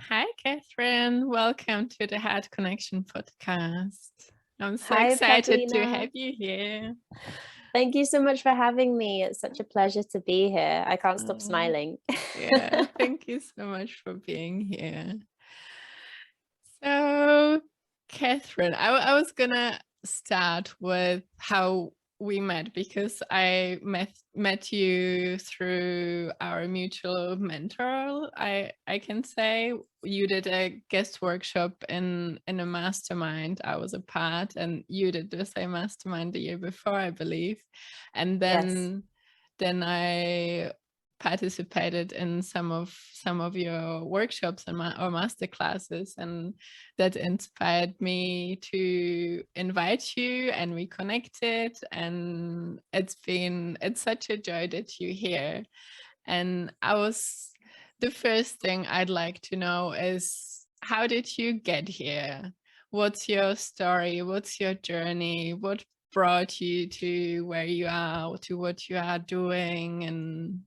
Hi, Catherine. Welcome to the Heart Connection podcast. I'm so Hi, excited to Pavlina. have you here. Thank you so much for having me. It's such a pleasure to be here. I can't stop Oh, smiling. yeah, thank you so much for being here. So, Catherine, I was gonna start with how we met because I met you through our mutual mentor. I can say you did a guest workshop in a mastermind I was a part, and you did the same mastermind the year before, I believe. And Yes. then I participated in some of your workshops and or master classes, and that inspired me to invite you, and we connected, and it's such a joy that you're here. And the first thing I'd like to know is, how did you get here? What's your story? What's your journey? What brought you to where you are, to what you are doing? And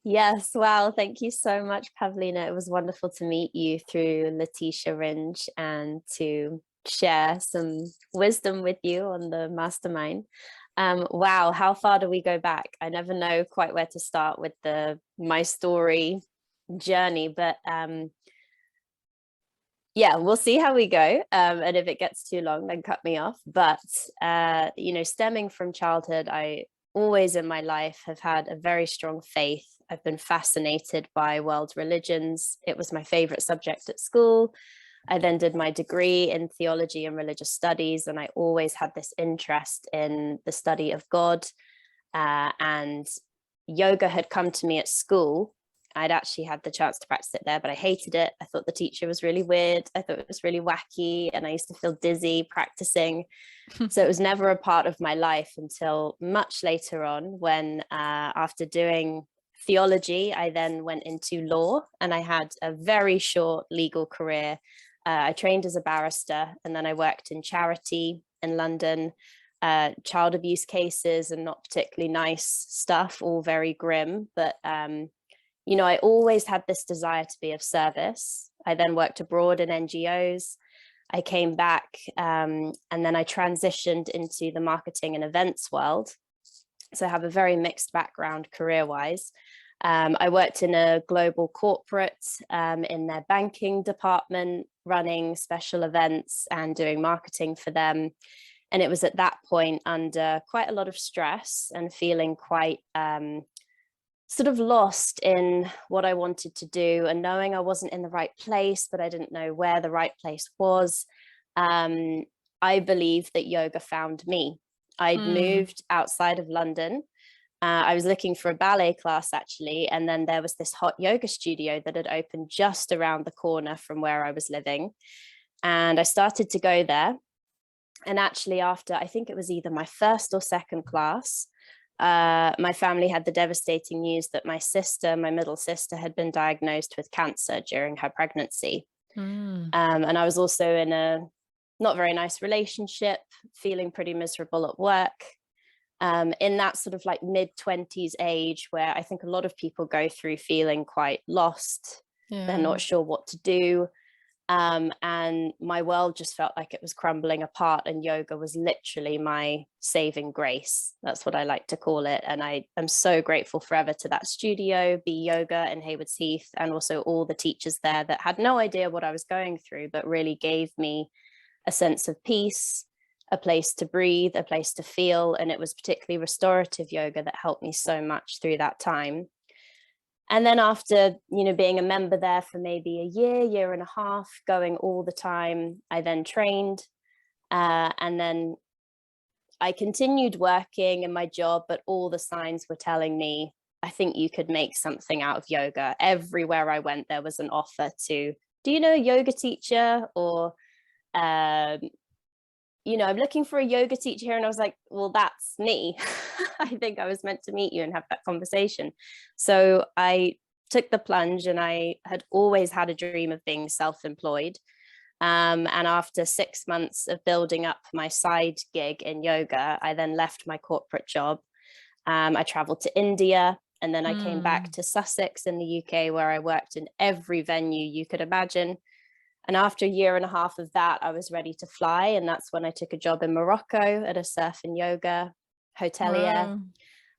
Yes. Wow. Thank you so much, Pavlina. It was wonderful to meet you through Letitia Ringe and to share some wisdom with you on the mastermind. Wow. How far do we go back? I never know quite where to start with my story journey, but yeah, we'll see how we go. And if it gets too long, then cut me off. But, stemming from childhood, I always in my life have had a very strong faith. I've been fascinated by world religions. It was my favorite subject at school. I then did my degree in theology and religious studies, and I always had this interest in the study of God. And yoga had come to me at school. I'd actually had the chance to practice it there, but I hated it. I thought the teacher was really weird. I thought it was really wacky, and I used to feel dizzy practicing. So it was never a part of my life until much later on, when after doing theology, I then went into law, and I had a very short legal career. I trained as a barrister, and then I worked in charity in London. Child abuse cases and not particularly nice stuff, all very grim, but I always had this desire to be of service. I then worked abroad in NGOs. I came back, and then I transitioned into the marketing and events world. So I have a very mixed background career-wise. I worked in a global corporate in their banking department, running special events and doing marketing for them. And it was at that point, under quite a lot of stress and feeling quite sort of lost in what I wanted to do, and knowing I wasn't in the right place, but I didn't know where the right place was. I believe that yoga found me. I'd moved outside of London. I was looking for a ballet class, actually, and then there was this hot yoga studio that had opened just around the corner from where I was living. And I started to go there. And actually, after, I think it was either my first or second class, my family had the devastating news that my middle sister, had been diagnosed with cancer during her pregnancy. And I was also in a not very nice relationship, feeling pretty miserable at work, in that sort of like mid-20s age, where I think a lot of people go through feeling quite lost. They're not sure what to do. And my world just felt like it was crumbling apart, and yoga was literally my saving grace. That's what I like to call it. And I am so grateful forever to that studio, Be Yoga in Haywards Heath, and also all the teachers there that had no idea what I was going through, but really gave me a sense of peace, a place to breathe, a place to feel. And it was particularly restorative yoga that helped me so much through that time. And then after, being a member there for maybe a year and a half, going all the time, I then trained. And then I continued working in my job, but all the signs were telling me, I think you could make something out of yoga. Everywhere I went, there was an offer to, do you know a yoga teacher? Or, I'm looking for a yoga teacher here. And I was like, well, that's me. I think I was meant to meet you and have that conversation. So I took the plunge, and I had always had a dream of being self-employed. And after 6 months of building up my side gig in yoga, I then left my corporate job. I traveled to India. And then I came back to Sussex in the UK, where I worked in every venue you could imagine. And after a year and a half of that, I was ready to fly. And that's when I took a job in Morocco at a surf and yoga hotelier, Wow.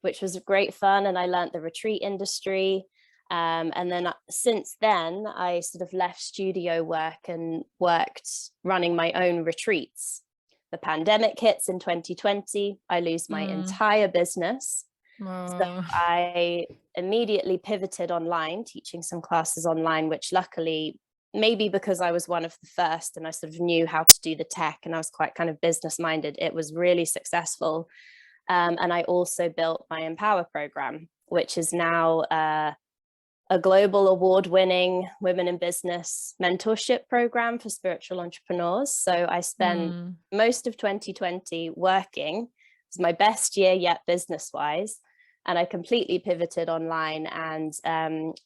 which was great fun. And I learned the retreat industry. And then since then, I sort of left studio work and worked running my own retreats. The pandemic hits in 2020. I lose my entire business. So Wow. I immediately pivoted online, teaching some classes online, which luckily, maybe because I was one of the first and I sort of knew how to do the tech and I was quite kind of business minded, it was really successful. And I also built my Empower program, which is now a global award-winning women in business mentorship program for spiritual entrepreneurs. So I spent most of 2020 working. It was my best year yet business-wise. And I completely pivoted online, and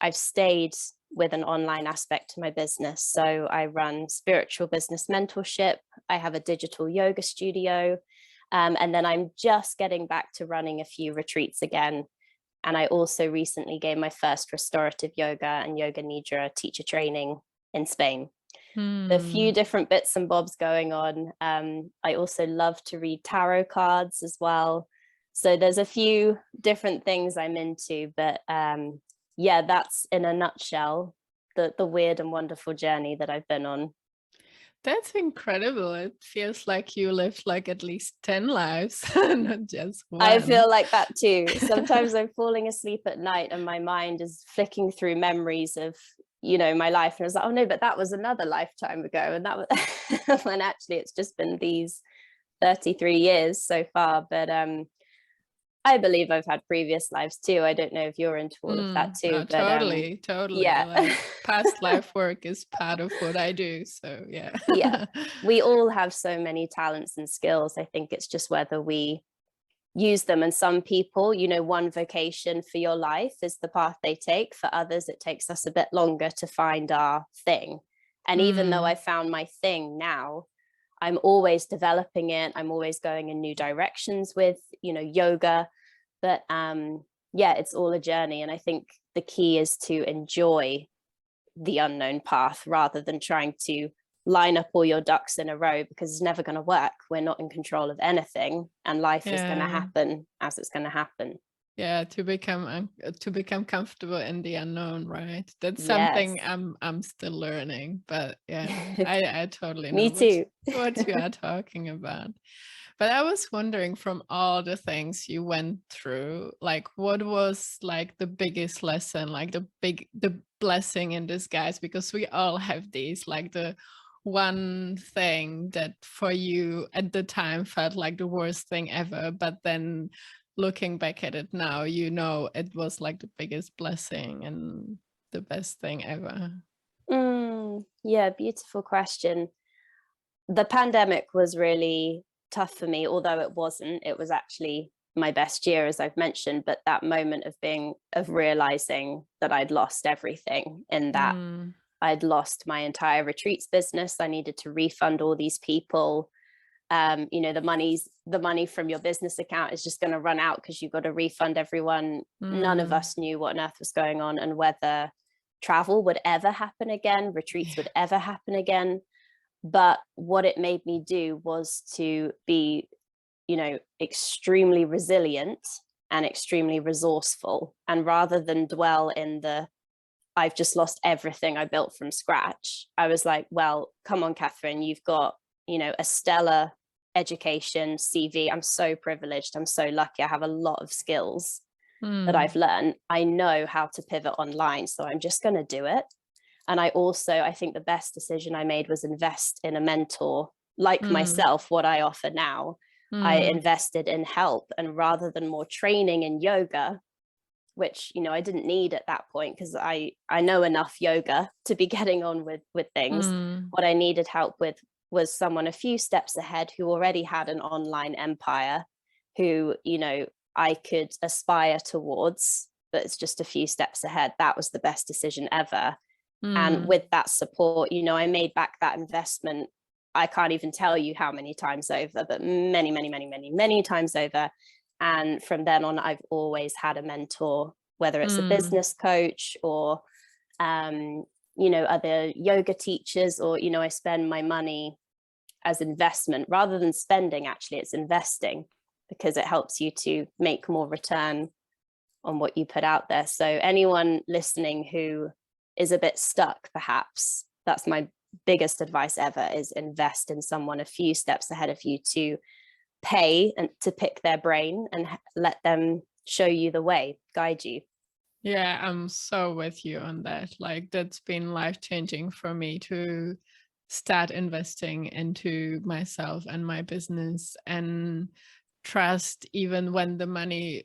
I've stayed with an online aspect to my business. So I run spiritual business mentorship. I have a digital yoga studio. And then I'm just getting back to running a few retreats again. And I also recently gave my first restorative yoga and yoga nidra teacher training in Spain. A few different bits and bobs going on. I also love to read tarot cards as well. So there's a few different things I'm into, but yeah, that's in a nutshell, the weird and wonderful journey that I've been on. That's incredible. It feels like you lived like at least 10 lives, not just one. I feel like that too. Sometimes I'm falling asleep at night and my mind is flicking through memories of, you know, my life. And I was like, oh no, but that was another lifetime ago. And that was when actually it's just been these 33 years so far. But I believe I've had previous lives too. I don't know if you're into all of that too. No, but totally. Yeah. Like past life work is part of what I do. So yeah. Yeah. We all have so many talents and skills. I think it's just whether we use them. And some people, you know, one vocation for your life is the path they take. For others, it takes us a bit longer to find our thing. And even though I found my thing now, I'm always developing it. I'm always going in new directions with, you know, yoga. But yeah, it's all a journey. And I think the key is to enjoy the unknown path rather than trying to line up all your ducks in a row, because it's never going to work. We're not in control of anything, and life is going to happen as it's going to happen. Yeah, to become comfortable in the unknown, right? That's something I'm still learning, but yeah, I totally know Me too. what you are talking about. But I was wondering, from all the things you went through, like what was like the biggest lesson, like the blessing in disguise? Because we all have these, like the one thing that for you at the time felt like the worst thing ever, but then looking back at it now, you know, it was like the biggest blessing and the best thing ever. Yeah, beautiful question. The pandemic was really tough for me, although it wasn't. It was actually my best year, as I've mentioned, but that moment of realizing that I'd lost everything, in that I'd lost my entire retreats business. I needed to refund all these people. You know, the money from your business account is just going to run out because you've got to refund everyone. None of us knew what on earth was going on and whether travel would ever happen again, retreats would ever happen again. But what it made me do was to be, you know, extremely resilient and extremely resourceful. And rather than dwell in the, I've just lost everything I built from scratch, I was like, well, come on, Catherine, you've got, you know, a stellar education, CV. I'm so privileged. I'm so lucky. I have a lot of skills that I've learned. I know how to pivot online. So I'm just going to do it. And I think the best decision I made was invest in a mentor like myself, what I offer now. I invested in help, and rather than more training in yoga, which, you know, I didn't need at that point because I know enough yoga to be getting on with things. What I needed help with was someone a few steps ahead who already had an online empire, who, you know, I could aspire towards, but it's just a few steps ahead. That was the best decision ever. And with that support, you know, I made back that investment. I can't even tell you how many times over, but many times over. And from then on, I've always had a mentor, whether it's a business coach or other yoga teachers, or I spend my money as investment rather than spending. Actually, it's investing, because it helps you to make more return on what you put out there. So anyone listening who is a bit stuck, perhaps, that's my biggest advice ever, is invest in someone a few steps ahead of you, to pay and to pick their brain and let them show you the way, guide you. Yeah, I'm so with you on that. Like, that's been life-changing for me to start investing into myself and my business, and trust even when the money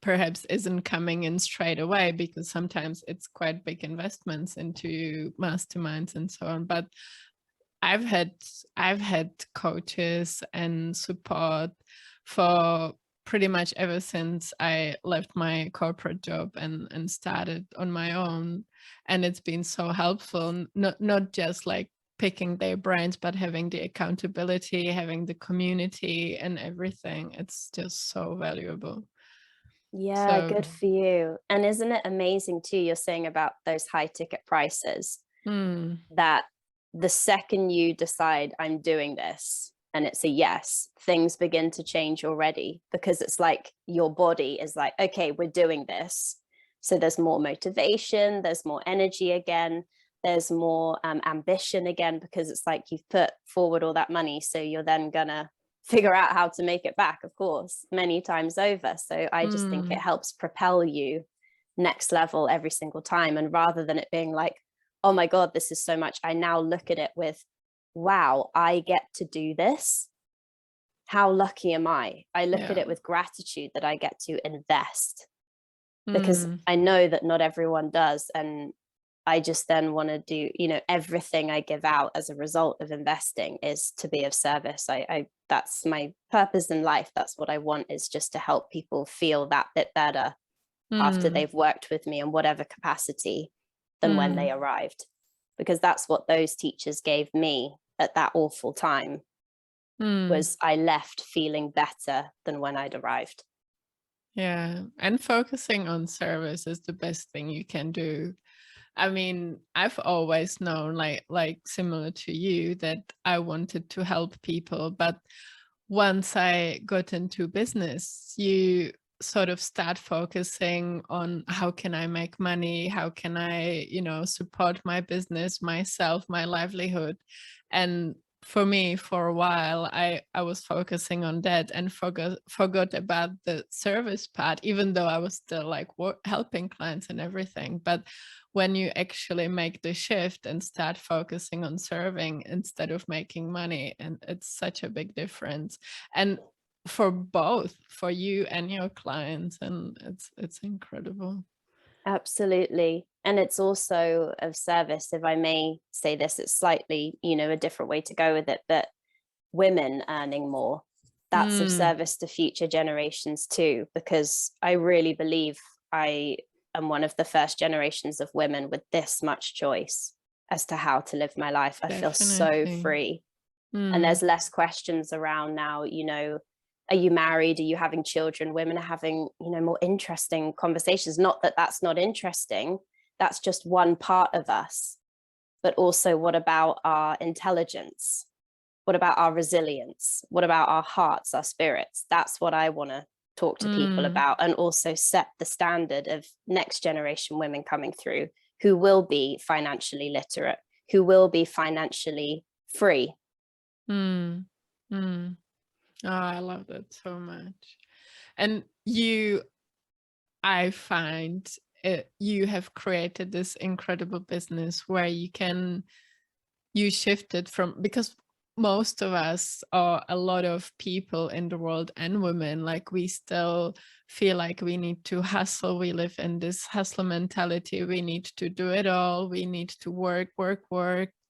perhaps isn't coming in straight away, because sometimes it's quite big investments into masterminds and so on. But I've had coaches and support for pretty much ever since I left my corporate job and started on my own. And it's been so helpful, not just like picking their brains, but having the accountability, having the community and everything. It's just so valuable. Yeah, So good for you. And isn't it amazing too, you're saying about those high ticket prices, that the second you decide I'm doing this and it's a yes, things begin to change already, because it's like your body is like, okay, we're doing this. So there's more motivation, there's more energy again, there's more ambition again, because it's like you've put forward all that money. So you're then gonna figure out how to make it back, of course, many times over. So I just think it helps propel you next level every single time. And rather than it being like, oh my God, this is so much, I now look at it with, wow, I get to do this. How lucky am I? I look at it with gratitude that I get to invest, because I know that not everyone does. And I just then want to do, everything I give out as a result of investing is to be of service. I that's my purpose in life. That's what I want, is just to help people feel that bit better after they've worked with me in whatever capacity than when they arrived, because that's what those teachers gave me at that awful time, was I left feeling better than when I'd arrived. Yeah, and focusing on service is the best thing you can do. I mean, I've always known, like similar to you, that I wanted to help people, but once I got into business, you sort of start focusing on how can I make money? How can I, support my business, myself, my livelihood? And for me, for a while, I was focusing on that and forgot about the service part, even though I was still like helping clients and everything. But when you actually make the shift and start focusing on serving instead of making money, and it's such a big difference. And for both, for you and your clients, and it's incredible. Absolutely. And it's also of service, if I may say this, it's slightly, a different way to go with it, but women earning more, that's of service to future generations too, because I really believe I am one of the first generations of women with this much choice as to how to live my life. I feel so free. And there's less questions around now, are you married? Are you having children? Women are having, more interesting conversations. Not that that's not interesting. That's just one part of us. But also, what about our intelligence? What about our resilience? What about our hearts, our spirits? That's what I want to talk to people about, and also set the standard of next generation women coming through who will be financially literate, who will be financially free. Oh, I love that so much. And I find you have created this incredible business where you shifted from, because most of us, or a lot of people in the world and women, like, we still feel like we need to hustle. We live in this hustle mentality. We need to do it all. We need to work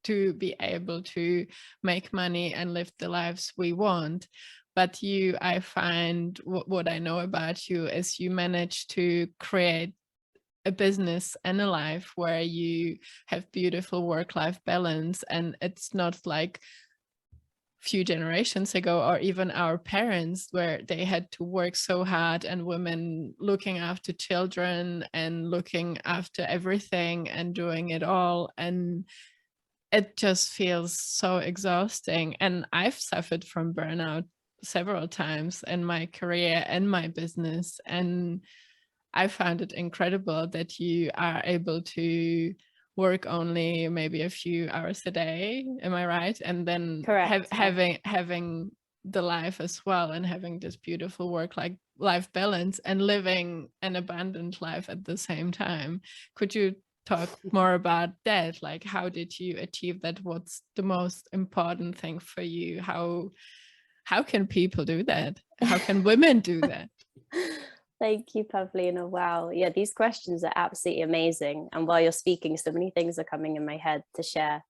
to be able to make money and live the lives we want. But I find what I know about you is you manage to create a business and a life where you have beautiful work-life balance, and it's not like few generations ago, or even our parents, where they had to work so hard, and women looking after children and looking after everything and doing it all. And it just feels so exhausting. And I've suffered from burnout several times in my career and my business. And I found it incredible that you are able to work only maybe a few hours a day. Am I right? And then Correct. having the life as well, and having this beautiful life balance, and living an abundant life at the same time. Could you talk more about that? Like, how did you achieve that? What's the most important thing for you? How can people do that? How can women do that? Thank you, Pavlina. Wow. Yeah, these questions are absolutely amazing. And while you're speaking, so many things are coming in my head to share.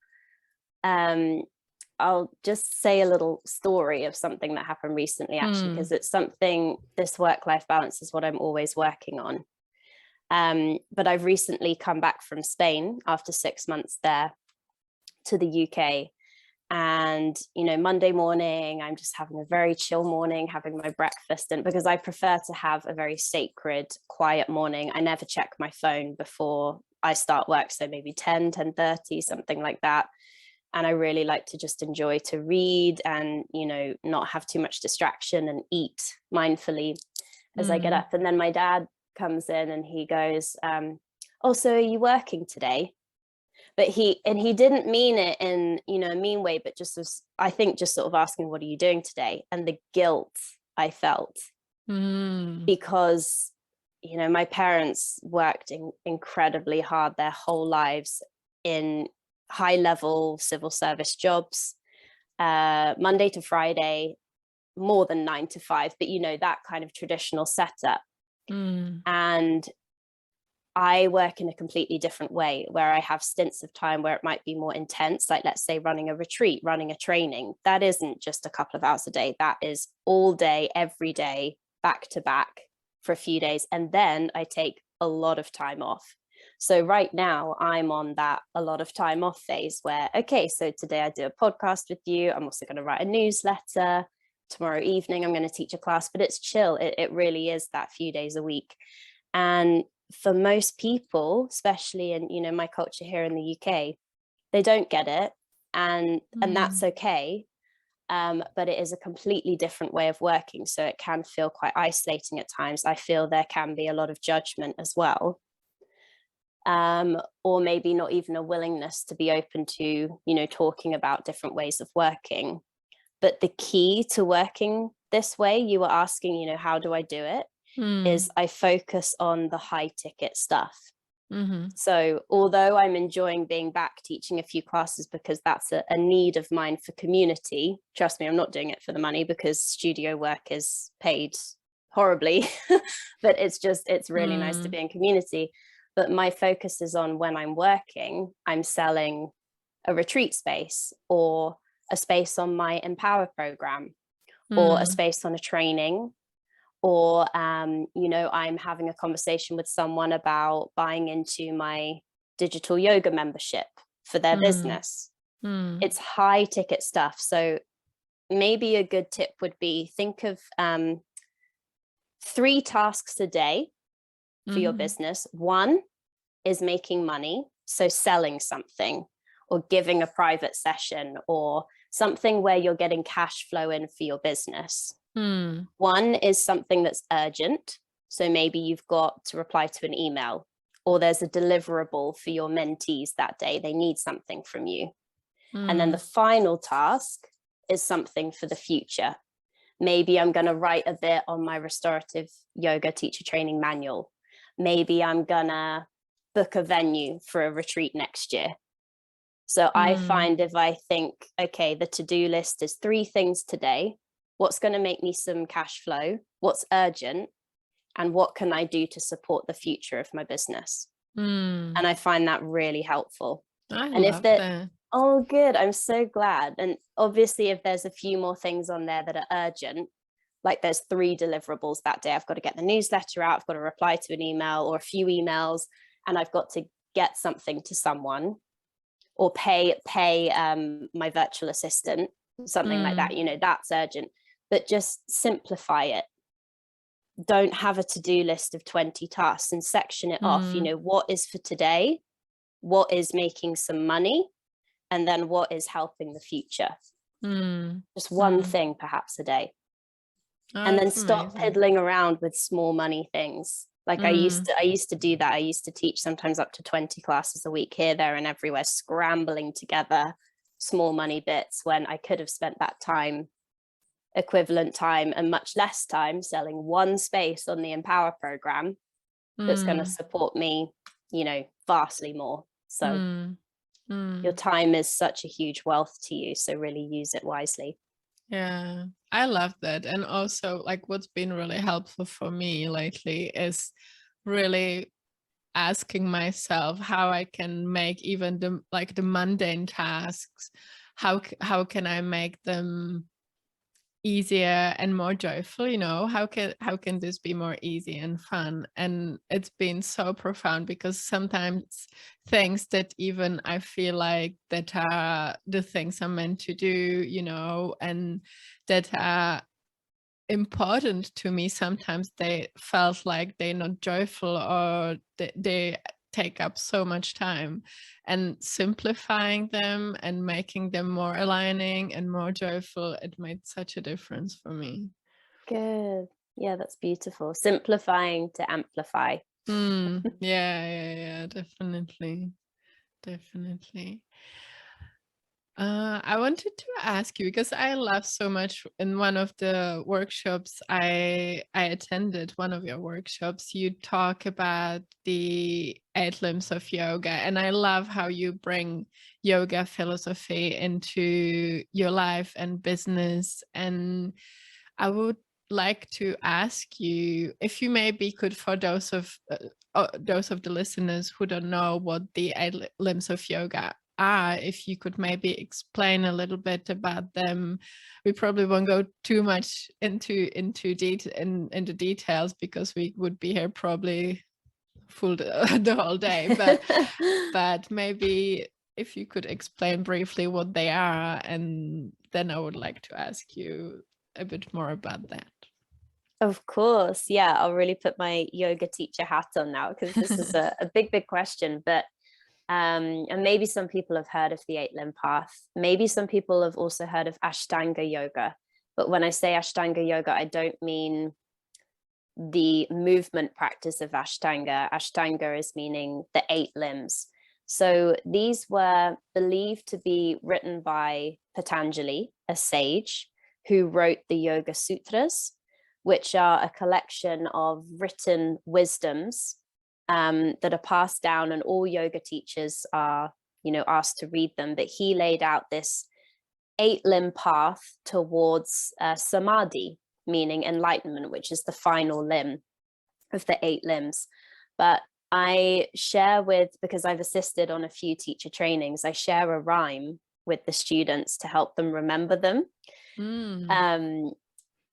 I'll just say a little story of something that happened recently, actually, because it's something, this work-life balance is what I'm always working on. But I've recently come back from Spain after 6 months there to the UK. And, you know, Monday morning, I'm just having a very chill morning, having my breakfast. And because I prefer to have a very sacred, quiet morning, I never check my phone before I start work. So maybe 10:30, something like that. And I really like to just enjoy to read and, you know, not have too much distraction, and eat mindfully as I get up. And then my dad comes in and he goes, oh, so are you working today? But he didn't mean it in, you know, a mean way, but just was, I think, just sort of asking, what are you doing today? And the guilt I felt, because, you know, my parents worked incredibly hard their whole lives in high level civil service jobs, Monday to Friday, more than 9 to 5, but, you know, that kind of traditional setup. And I work in a completely different way, where I have stints of time where it might be more intense, like, let's say, running a retreat, running a training. That isn't just a couple of hours a day. That is all day, every day, back to back for a few days. And then I take a lot of time off. So right now I'm on that a lot of time off phase where, okay, so today I do a podcast with you. I'm also going to write a newsletter. Tomorrow evening, I'm going to teach a class, but it's chill. It really is that few days a week. And for most people, especially in, you know, my culture here in the UK, they don't get it, and that's okay. But it is a completely different way of working, so it can feel quite isolating at times. I feel there can be a lot of judgment as well, or maybe not even a willingness to be open to, you know, talking about different ways of working. But the key to working this way, you were asking, you know, how do I do it? Is I focus on the high ticket stuff. So although I'm enjoying being back teaching a few classes, because that's a need of mine for community, trust me, I'm not doing it for the money, because studio work is paid horribly, but it's really nice to be in community. But my focus is on, when I'm working, I'm selling a retreat space, or a space on my Empower program, or a space on a training, or, you know, I'm having a conversation with someone about buying into my digital yoga membership for their business. It's high ticket stuff. So maybe a good tip would be, think of 3 tasks a day for your business. 1 is making money, so selling something, or giving a private session, or something where you're getting cash flow in for your business. 1 is something that's urgent, so maybe you've got to reply to an email, or there's a deliverable for your mentees that day, they need something from you. And then the final task is something for the future. Maybe I'm going to write a bit on my restorative yoga teacher training manual. Maybe I'm gonna book a venue for a retreat next year. So I find, if I think, okay, the to-do list is 3 things today, what's going to make me some cash flow, what's urgent, and what can I do to support the future of my business? And I find that really helpful. And if that, oh, good, I'm so glad. And obviously, if there's a few more things on there that are urgent, like there's 3 deliverables that day, I've got to get the newsletter out, I've got to reply to an email or a few emails, and I've got to get something to someone, or pay my virtual assistant. something like that, that's urgent, but just simplify it. Don't have a to-do list of 20 tasks and section it off. What is for today, what is making some money, and then what is helping the future. Just one thing perhaps a day. And then stop piddling around with small money things. Like I used to do that. I used to teach sometimes up to 20 classes a week, here, there, and everywhere, scrambling together small money bits when I could have spent that time, equivalent time, and much less time selling one space on the Empower program that's going to support me, vastly more. So your time is such a huge wealth to you. So really use it wisely. Yeah, I love that. And also, like, what's been really helpful for me lately is really asking myself how I can make even the mundane tasks, how can I make them easier and more joyful, how can this be more easy and fun? And it's been so profound, because sometimes things that even I feel like that are the things I'm meant to do, and that are important to me, sometimes they felt like they're not joyful, or they take up so much time. And simplifying them and making them more aligning and more joyful, it made such a difference for me. Good. Yeah, that's beautiful. Simplifying to amplify. Yeah, definitely. I wanted to ask you, because I love so much, in one of the workshops I attended, one of your workshops, you talk about the 8 limbs of yoga, and I love how you bring yoga philosophy into your life and business. And I would like to ask you if you maybe could, for those of the listeners who don't know what the 8 limbs of yoga are, if you could maybe explain a little bit about them. We probably won't go too much into details, because we would be here probably full the whole day. But maybe if you could explain briefly what they are, and then I would like to ask you a bit more about that. Of course. Yeah, I'll really put my yoga teacher hat on now, because this is a big question. But and maybe some people have heard of the 8 limb path. Maybe some people have also heard of Ashtanga yoga. But when I say Ashtanga yoga, I don't mean the movement practice of Ashtanga. Ashtanga is meaning the 8 limbs. So these were believed to be written by Patanjali, a sage, who wrote the Yoga Sutras, which are a collection of written wisdoms that are passed down, and all yoga teachers are, asked to read them. But he laid out this 8 limb path towards samadhi, meaning enlightenment, which is the final limb of the 8 limbs. But I share because I've assisted on a few teacher trainings, I share a rhyme with the students to help them remember them. And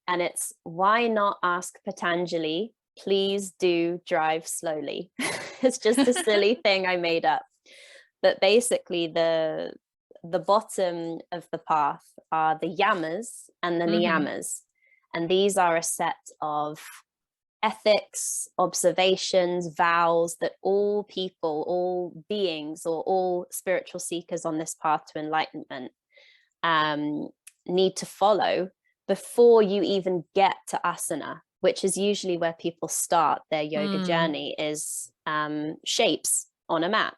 it's, why not ask Patanjali, please do drive slowly. It's just a silly thing I made up. But basically the bottom of the path are the yamas and the niyamas. And these are a set of ethics, observations, vows that all people, all beings, or all spiritual seekers on this path to enlightenment need to follow before you even get to asana, which is usually where people start their yoga journey, is shapes on a mat.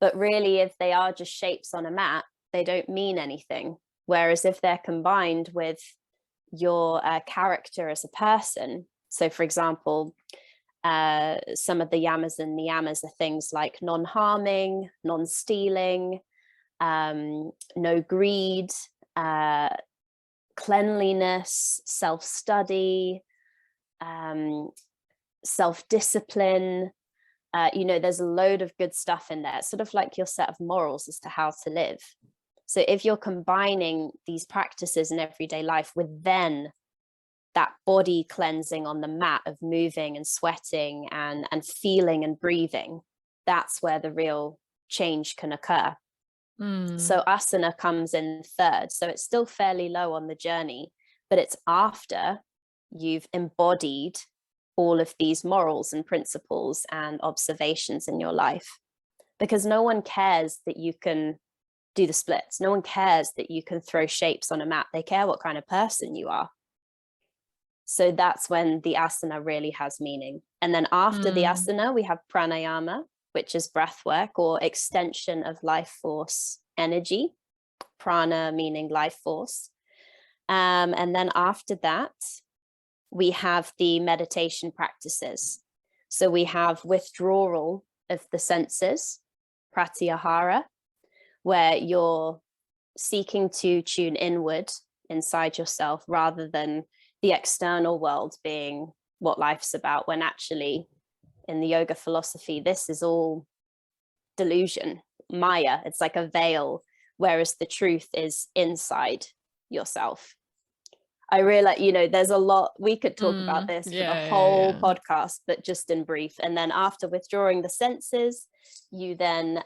But really, if they are just shapes on a mat, they don't mean anything. Whereas if they're combined with your character as a person, so for example, some of the yamas and niyamas are things like non-harming, non-stealing, no greed, cleanliness, self-study, self-discipline. There's a load of good stuff in there. It's sort of like your set of morals as to how to live. So if you're combining these practices in everyday life with then that body cleansing on the mat of moving and sweating and feeling and breathing, that's where the real change can occur. So asana comes in third. So it's still fairly low on the journey, but it's after you've embodied all of these morals and principles and observations in your life. Because no one cares that you can do the splits. No one cares that you can throw shapes on a mat. They care what kind of person you are. So that's when the asana really has meaning. And then after the asana, we have pranayama, which is breath work or extension of life force energy. Prana meaning life force. And then after that, we have the meditation practices. So we have withdrawal of the senses, pratyahara, where you're seeking to tune inward inside yourself rather than the external world being what life's about, when actually in the yoga philosophy, this is all delusion, maya. It's like a veil, whereas the truth is inside yourself. I realize, there's a lot, we could talk about this for the whole podcast, but just in brief. And then after withdrawing the senses, you then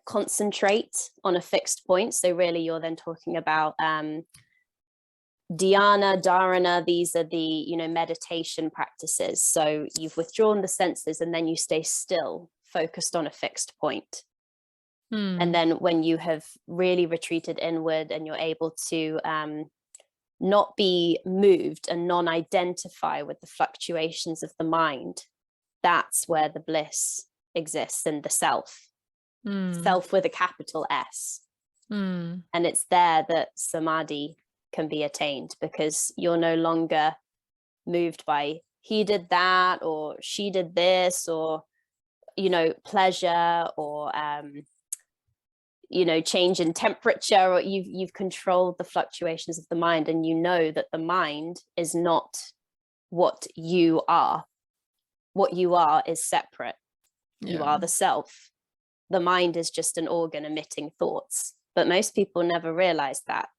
concentrate on a fixed point. So really you're then talking about dhyana, dharana. These are the, meditation practices. So you've withdrawn the senses and then you stay still, focused on a fixed point. And then when you have really retreated inward and you're able to not be moved and non-identify with the fluctuations of the mind, that's where the bliss exists in the self. Self with a capital S. And it's there that samadhi can be attained, because you're no longer moved by he did that or she did this, or pleasure or change in temperature, or you've controlled the fluctuations of the mind, and you know that the mind is not what you are. What you are is separate. You are the self. The mind is just an organ emitting thoughts. But most people never realize that.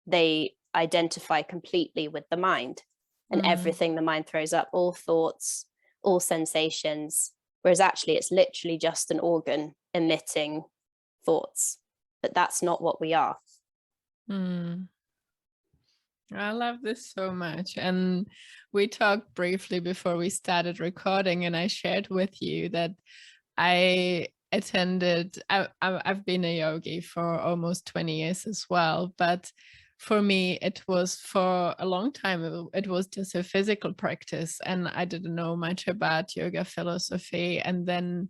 They identify completely with the mind and everything the mind throws up, all thoughts, all sensations, whereas actually it's literally just an organ emitting thoughts. But that's not what we are. I love this so much. And we talked briefly before we started recording, and I shared with you that I've been a yogi for almost 20 years as well, but for me it was, for a long time, it was just a physical practice, and I didn't know much about yoga philosophy. And then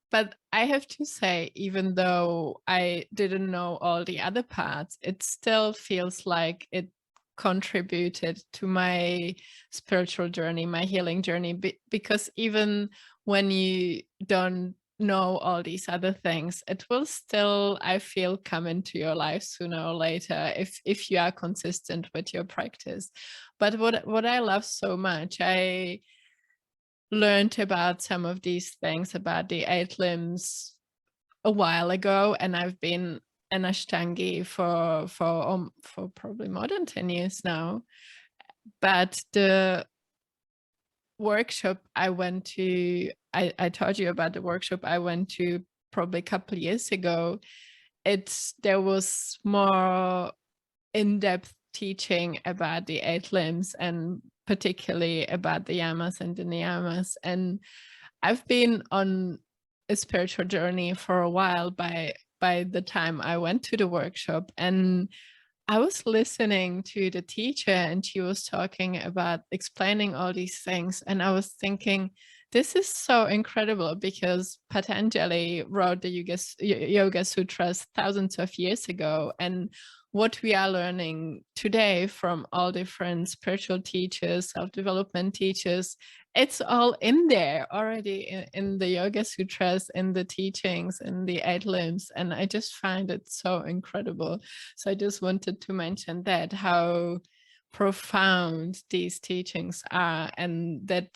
but I have to say, even though I didn't know all the other parts, it still feels like it contributed to my spiritual journey, my healing journey, because even when you don't know all these other things, it will still, I feel, come into your life sooner or later if you are consistent with your practice. But what I love so much, I learned about some of these things about the 8 limbs a while ago, and I've been an Ashtangi for probably more than 10 years now. But the workshop I went to, I told you about the workshop I went to probably a couple of years ago. There was more in-depth teaching about the 8 limbs, and particularly about the yamas and the niyamas. And I've been on a spiritual journey for a while by the time I went to the workshop, and I was listening to the teacher, and she was talking about explaining all these things, and I was thinking, this is so incredible, because Patanjali wrote the Yoga Sutras thousands of years ago, and what we are learning today from all different spiritual teachers, self-development teachers, it's all in there already in the Yoga Sutras, in the teachings, in the 8 limbs. And I just find it so incredible. So I just wanted to mention that, how profound these teachings are, and that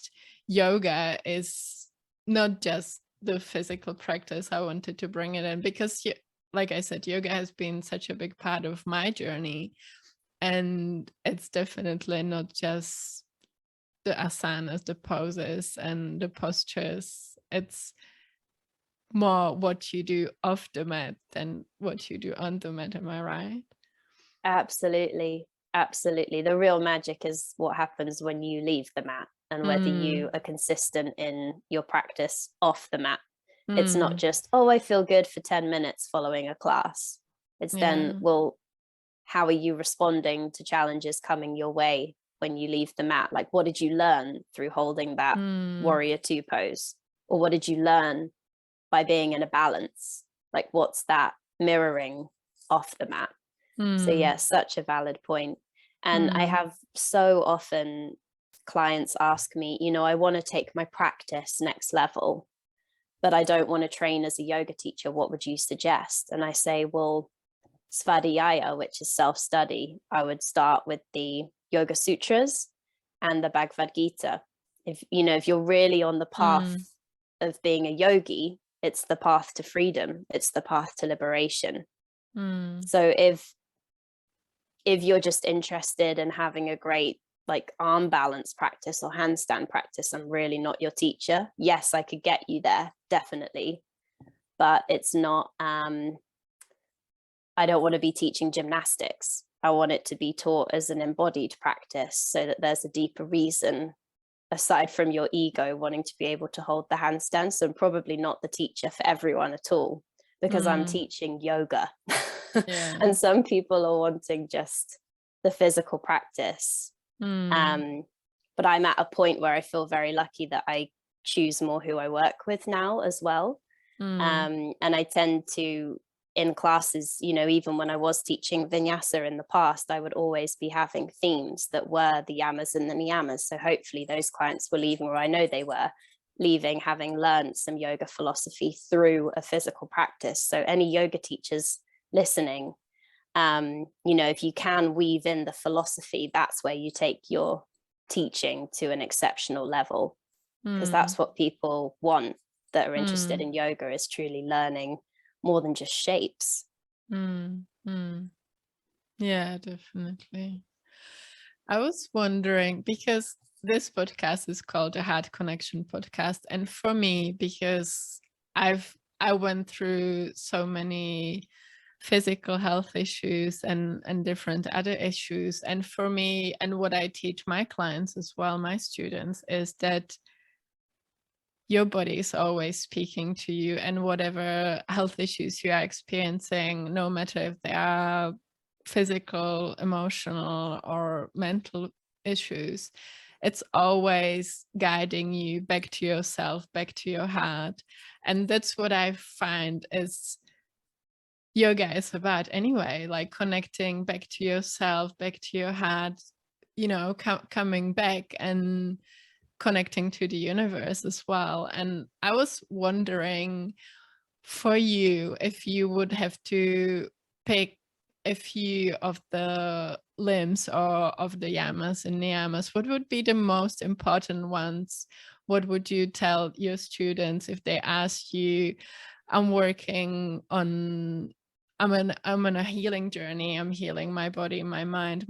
yoga is not just the physical practice. I wanted to bring it in because, like I said, yoga has been such a big part of my journey, and it's definitely not just the asanas, the poses and the postures. It's more what you do off the mat than what you do on the mat. Am I right? Absolutely. Absolutely. The real magic is what happens when you leave the mat, and whether you are consistent in your practice off the mat. It's not just, oh, I feel good for 10 minutes following a class. It's then, well, how are you responding to challenges coming your way when you leave the mat? Like, what did you learn through holding that warrior two pose? Or what did you learn by being in a balance? Like, what's that mirroring off the mat? So yeah, such a valid point. And I have so often clients ask me, you know, I want to take my practice next level, but I don't want to train as a yoga teacher. What would you suggest? And I say, well, Svadhyaya, which is self-study, I would start with the Yoga Sutras and the Bhagavad Gita. If you're really on the path of being a yogi, it's the path to freedom. It's the path to liberation. So if you're just interested in having a great like arm balance practice or handstand practice, I'm really not your teacher. Yes, I could get you there, definitely. But it's not, I don't want to be teaching gymnastics. I want it to be taught as an embodied practice, so that there's a deeper reason aside from your ego wanting to be able to hold the handstand. So I'm probably not the teacher for everyone at all, because I'm teaching yoga. And some people are wanting just the physical practice. But I'm at a point where I feel very lucky that I choose more who I work with now as well. And I tend to, in classes, you know, even when I was teaching vinyasa in the past, I would always be having themes that were the yamas and the niyamas. So hopefully those clients were leaving, or I know they were leaving, having learned some yoga philosophy through a physical practice. So any yoga teachers listening, you know, if you can weave in the philosophy, that's where you take your teaching to an exceptional level, because that's what people want that are interested in yoga, is truly learning more than just shapes. Yeah, definitely. I was wondering, because this podcast is called the Heart Connection Podcast, and for me, because I went through so many physical health issues and different other issues, and for me, and what I teach my clients as well, my students, is that your body is always speaking to you, and whatever health issues you are experiencing, no matter if they are physical, emotional, or mental issues, it's always guiding you back to yourself, back to your heart. And that's what I find is yoga is about anyway, like connecting back to yourself, back to your heart, you know, coming back and connecting to the universe as well. And I was wondering, for you, if you would have to pick a few of the limbs or of the yamas and niyamas, what would be the most important ones? What would you tell your students if they ask you, I'm working on, I'm on a healing journey, I'm healing my body, my mind,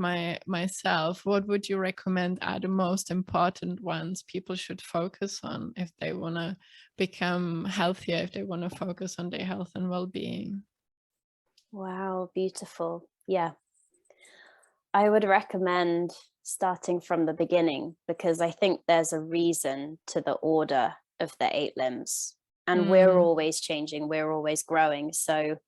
myself. What would you recommend are the most important ones people should focus on if they want to become healthier, if they want to focus on their health and well-being? Wow, beautiful. Yeah. I would recommend starting from the beginning, because I think there's a reason to the order of the 8 limbs, and we're always changing, we're always growing. So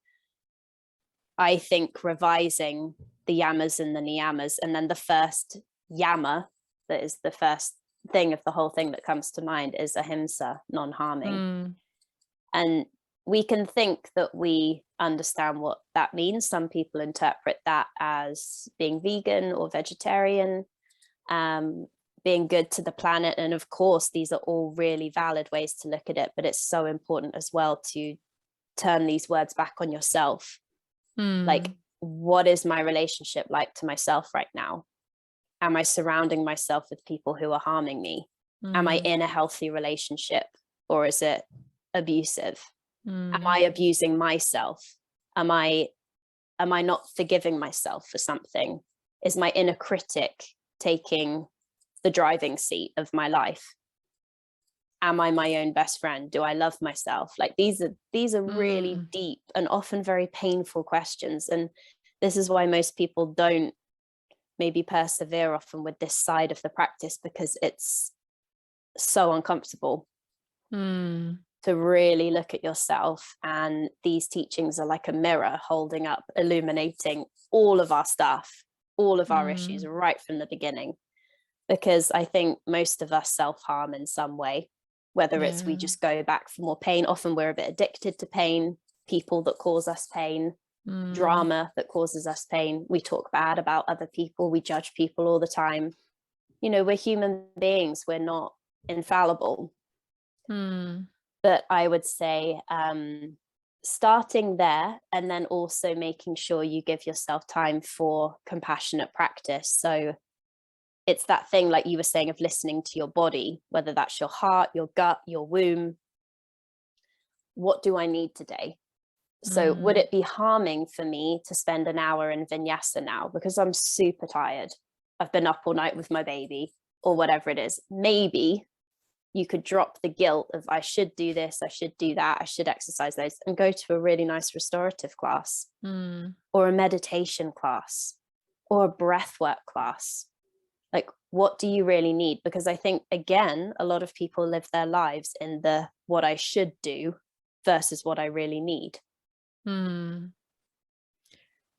I think revising the yamas and the niyamas, and then the first yama, that is the first thing of the whole thing that comes to mind, is ahimsa, non-harming. And we can think that we understand what that means. Some people interpret that as being vegan or vegetarian, being good to the planet. And of course, these are all really valid ways to look at it, but it's so important as well to turn these words back on yourself. Like, what is my relationship like to myself right now? Am I surrounding myself with people who are harming me? Am I in a healthy relationship, or is it abusive? Am I abusing myself? Am I not forgiving myself for something? Is my inner critic taking the driving seat of my life? am I my own best friend? Do I love myself? Like these are really deep and often very painful questions. And this is why most people don't maybe persevere often with this side of the practice, because it's so uncomfortable to really look at yourself. And these teachings are like a mirror holding up, illuminating all of our stuff, all of our issues right from the beginning. Because I think most of us self-harm in some way, whether it's we just go back for more pain. Often we're a bit addicted to pain, people that cause us pain, drama that causes us pain. We talk bad about other people. We judge people all the time. You know, we're human beings. We're not infallible. But I would say starting there, and then also making sure you give yourself time for compassionate practice. So it's that thing, like you were saying, of listening to your body, whether that's your heart, your gut, your womb. What do I need today? So would it be harming for me to spend an hour in vinyasa now because I'm super tired? I've been up all night with my baby or whatever it is. Maybe you could drop the guilt of I should do this, I should do that, I should exercise those, and go to a really nice restorative class or a meditation class or a breathwork class. Like, what do you really need? Because I think, again, a lot of people live their lives in the what I should do versus what I really need.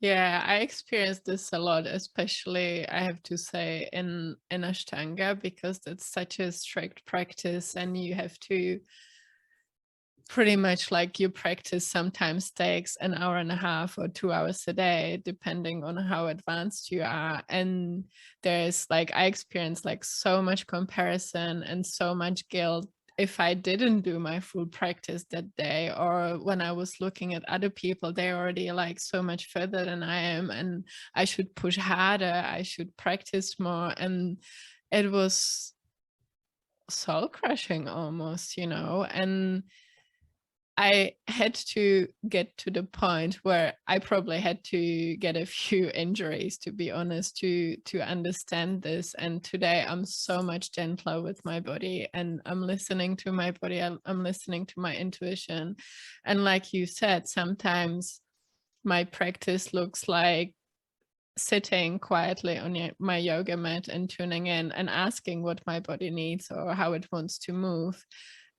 Yeah, I experienced this a lot, especially I have to say in Ashtanga, because it's such a strict practice and you have to pretty much, like, your practice sometimes takes an hour and a half or 2 hours a day, depending on how advanced you are. And there's like, I experienced like so much comparison and so much guilt if I didn't do my full practice that day, or when I was looking at other people, they're already like so much further than I am, and I should push harder, I should practice more. And it was soul crushing almost, you know. And I had to get to the point where I probably had to get a few injuries, to be honest, to understand this. And today I'm so much gentler with my body, and I'm listening to my body. I'm listening to my intuition. And like you said, sometimes my practice looks like sitting quietly on my yoga mat and tuning in and asking what my body needs or how it wants to move.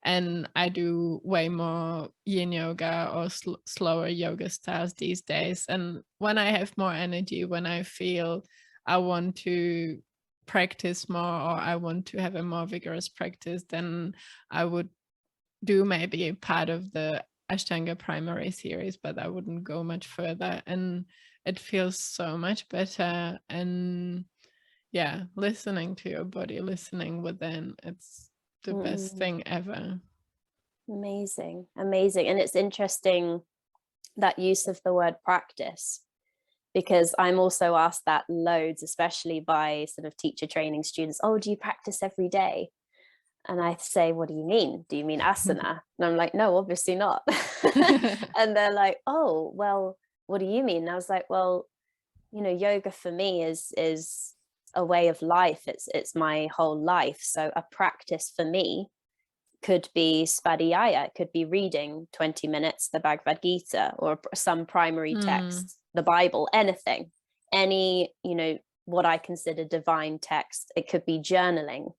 And I do way more yin yoga or slower yoga styles these days. And when I have more energy, when I feel I want to practice more or I want to have a more vigorous practice, then I would do maybe a part of the Ashtanga primary series, but I wouldn't go much further. And it feels so much better. And yeah, listening to your body, listening within, it's the best thing ever. Amazing. And it's interesting that use of the word practice, because I'm also asked that loads, especially by sort of teacher training students. Oh, do you practice every day? And I say, what do you mean? Do you mean asana? And I'm like, no, obviously not. And they're like, oh, well, what do you mean? And I was like, well, you know, yoga for me is a way of life. It's my whole life. So a practice for me could be svadhyaya. It could be reading 20 minutes the Bhagavad Gita or some primary text, the Bible, anything, any, you know, what I consider divine text. It could be journaling.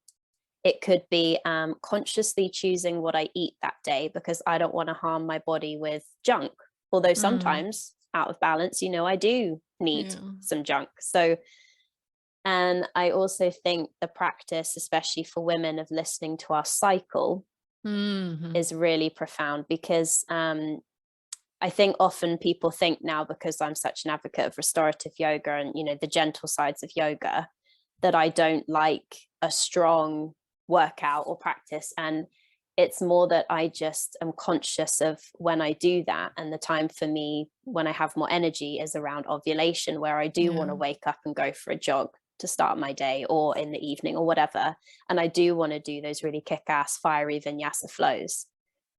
It could be consciously choosing what I eat that day because I don't want to harm my body with junk. Although sometimes out of balance, you know, I do need some junk. So, and I also think the practice, especially for women, of listening to our cycle is really profound, because I think often people think now, because I'm such an advocate of restorative yoga and, you know, the gentle sides of yoga, that I don't like a strong workout or practice. And it's more that I just am conscious of when I do that, and the time for me when I have more energy is around ovulation, where I do want to wake up and go for a jog to start my day, or in the evening or whatever. And I do want to do those really kick-ass fiery vinyasa flows.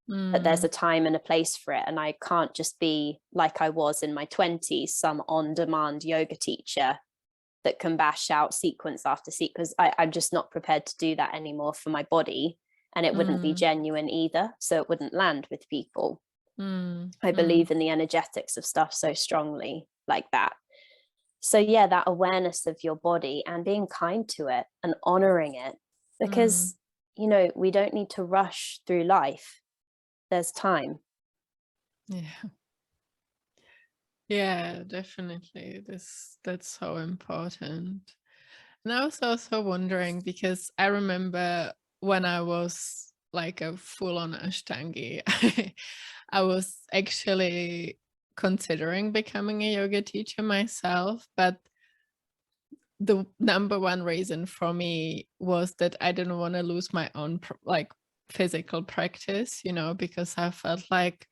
But there's a time and a place for it. And I can't just be like I was in my 20s, some on-demand yoga teacher that can bash out sequence after sequence. I'm just not prepared to do that anymore for my body. and it wouldn't be genuine either, so it wouldn't land with people. I believe in the energetics of stuff so strongly like that. So yeah, that awareness of your body and being kind to it and honoring it, because you know, we don't need to rush through life. There's time. Yeah, definitely. That's so important. And I was also wondering, because I remember when I was like a full-on Ashtangi, I was actually considering becoming a yoga teacher myself, but the number one reason for me was that I didn't want to lose my own like physical practice, you know, because I felt like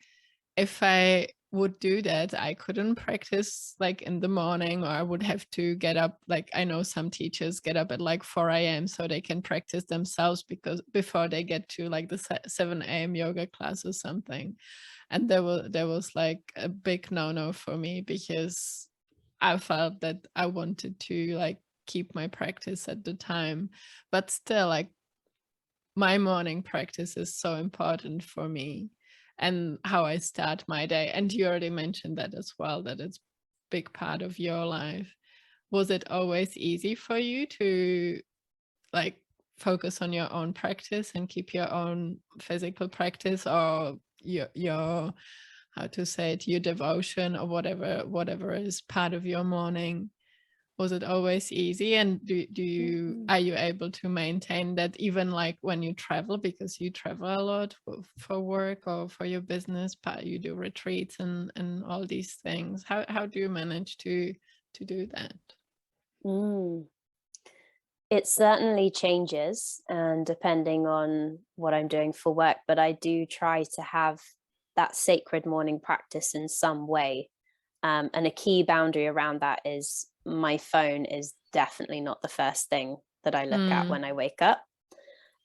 if I would do that, I couldn't practice like in the morning, or I would have to get up. Like, I know some teachers get up at like 4 a.m. so they can practice themselves because before they get to like the 7 a.m. yoga class or something. And there was like a big no-no for me, because I felt that I wanted to like keep my practice at the time, but still, like, my morning practice is so important for me and how I start my day. And you already mentioned that as well, that it's a big part of your life. Was it always easy for you to like focus on your own practice and keep your own physical practice, or your how to say it, your devotion, or whatever is part of your morning? Was it always easy? And are you able to maintain that even like when you travel, because you travel a lot for work or for your business, but you do retreats and all these things? How do you manage to do that? It certainly changes, and depending on what I'm doing for work, but I do try to have that sacred morning practice in some way. And a key boundary around that is my phone is definitely not the first thing that I look at when I wake up.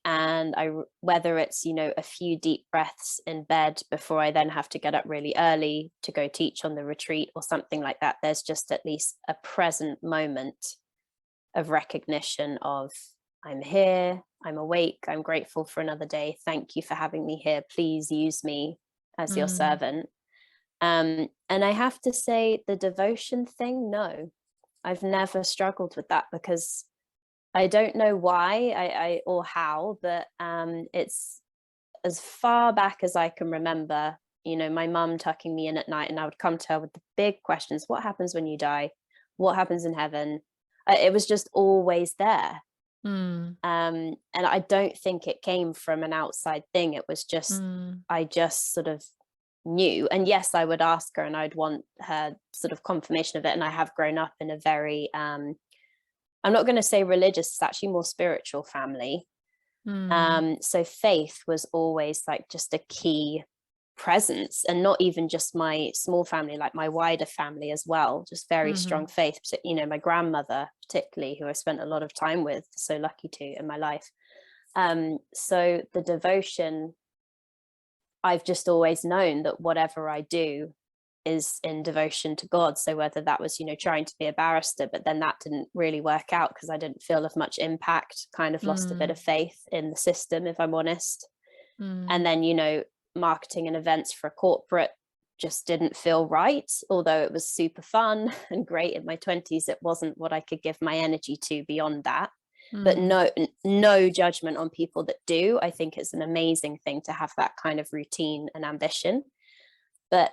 And whether it's, you know, a few deep breaths in bed before I then have to get up really early to go teach on the retreat or something like that, there's just at least a present moment of recognition of, I'm here, I'm awake, I'm grateful for another day, thank you for having me here, please use me as your servant. And I have to say, the devotion thing, no, I've never struggled with that, because I don't know why I or how, but it's as far back as I can remember, you know, my mum tucking me in at night, and I would come to her with the big questions: what happens when you die? What happens in heaven? It was just always there. And I don't think it came from an outside thing. It was just, I just sort of knew. And yes, I would ask her and I'd want her sort of confirmation of it. And I have grown up in a very, I'm not going to say religious, it's actually more spiritual family. So faith was always like just a key presence, and not even just my small family, like my wider family as well, just very strong faith. You know, my grandmother particularly, who I spent a lot of time with, so lucky to in my life. So the devotion, I've just always known that whatever I do is in devotion to God. So whether that was, you know, trying to be a barrister, but then that didn't really work out because I didn't feel of much impact, kind of lost a bit of faith in the system, if I'm honest. And then, you know, marketing and events for a corporate just didn't feel right, although it was super fun and great in my 20s. It wasn't what I could give my energy to beyond that. But no judgment on people that do. I think it's an amazing thing to have that kind of routine and ambition. But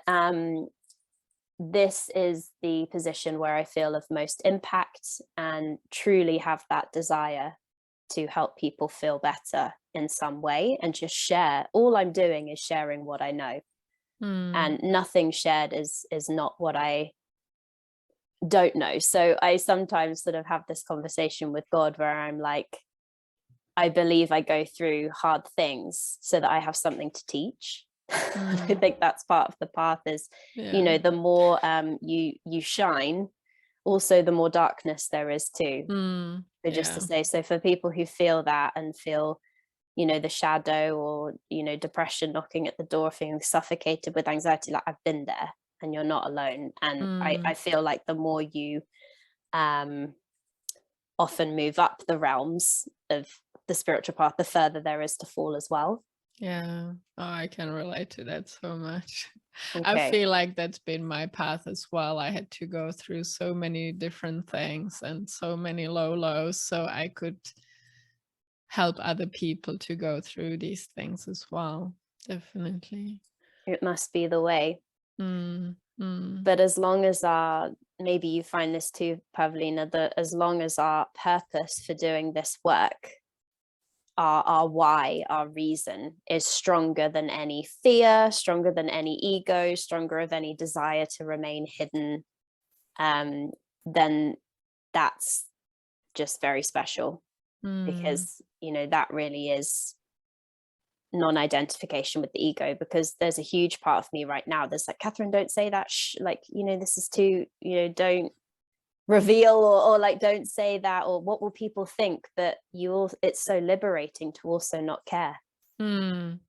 this is the position where I feel of most impact and truly have that desire to help people feel better in some way, and just share. All I'm doing is sharing what I know, and nothing shared is not what I don't know. So I sometimes sort of have this conversation with God where I'm like, I believe I go through hard things so that I have something to teach. I think that's part of the path is, you know, the more you shine, also the more darkness there is too. So just to say, so for people who feel that and feel, you know, the shadow or, you know, depression knocking at the door, feeling suffocated with anxiety, like, I've been there and you're not alone. And I feel like the more you often move up the realms of the spiritual path, the further there is to fall as well. Yeah. Oh, I can relate to that so much. I Okay. feel like that's been my path as well. I had to go through so many different things and so many lows so I could help other people to go through these things as well. Definitely. It must be the way. But as long as maybe you find this too, Pavlina, that as long as our purpose for doing this work, our why, our reason is stronger than any fear, stronger than any ego, stronger of any desire to remain hidden, then that's just very special, because, you know, that really is non-identification with the ego. Because there's a huge part of me right now that's like, Catherine, don't say that, like, you know, this is too, you know, don't reveal, or like, don't say that, or what will people think? But it's so liberating to also not care. And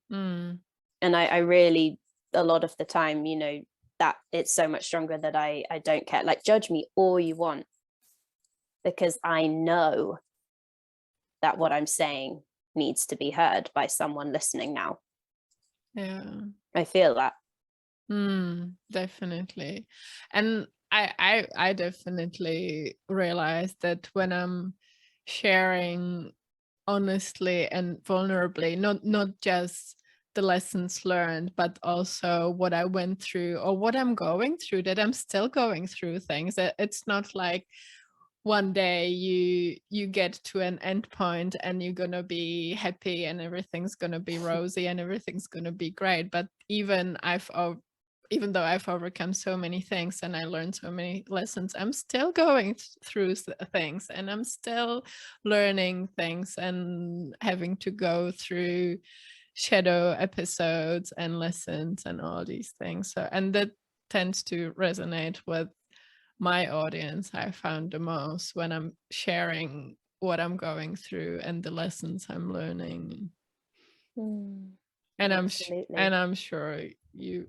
I really, a lot of the time, you know, that it's so much stronger that I don't care. Like, judge me all you want, because I know that what I'm saying needs to be heard by someone listening now. Yeah. I feel that. Definitely. And I definitely realize that when I'm sharing honestly and vulnerably, not just the lessons learned, but also what I went through or what I'm going through, that I'm still going through things. It's not like one day you get to an end point and you're gonna be happy and everything's gonna be rosy and everything's gonna be great. But even though I've overcome so many things and I learned so many lessons, I'm still going through things, and I'm still learning things and having to go through shadow episodes and lessons and all these things. So, and that tends to resonate with my audience, I found the most, when I'm sharing what I'm going through and the lessons I'm learning. And I'm sure you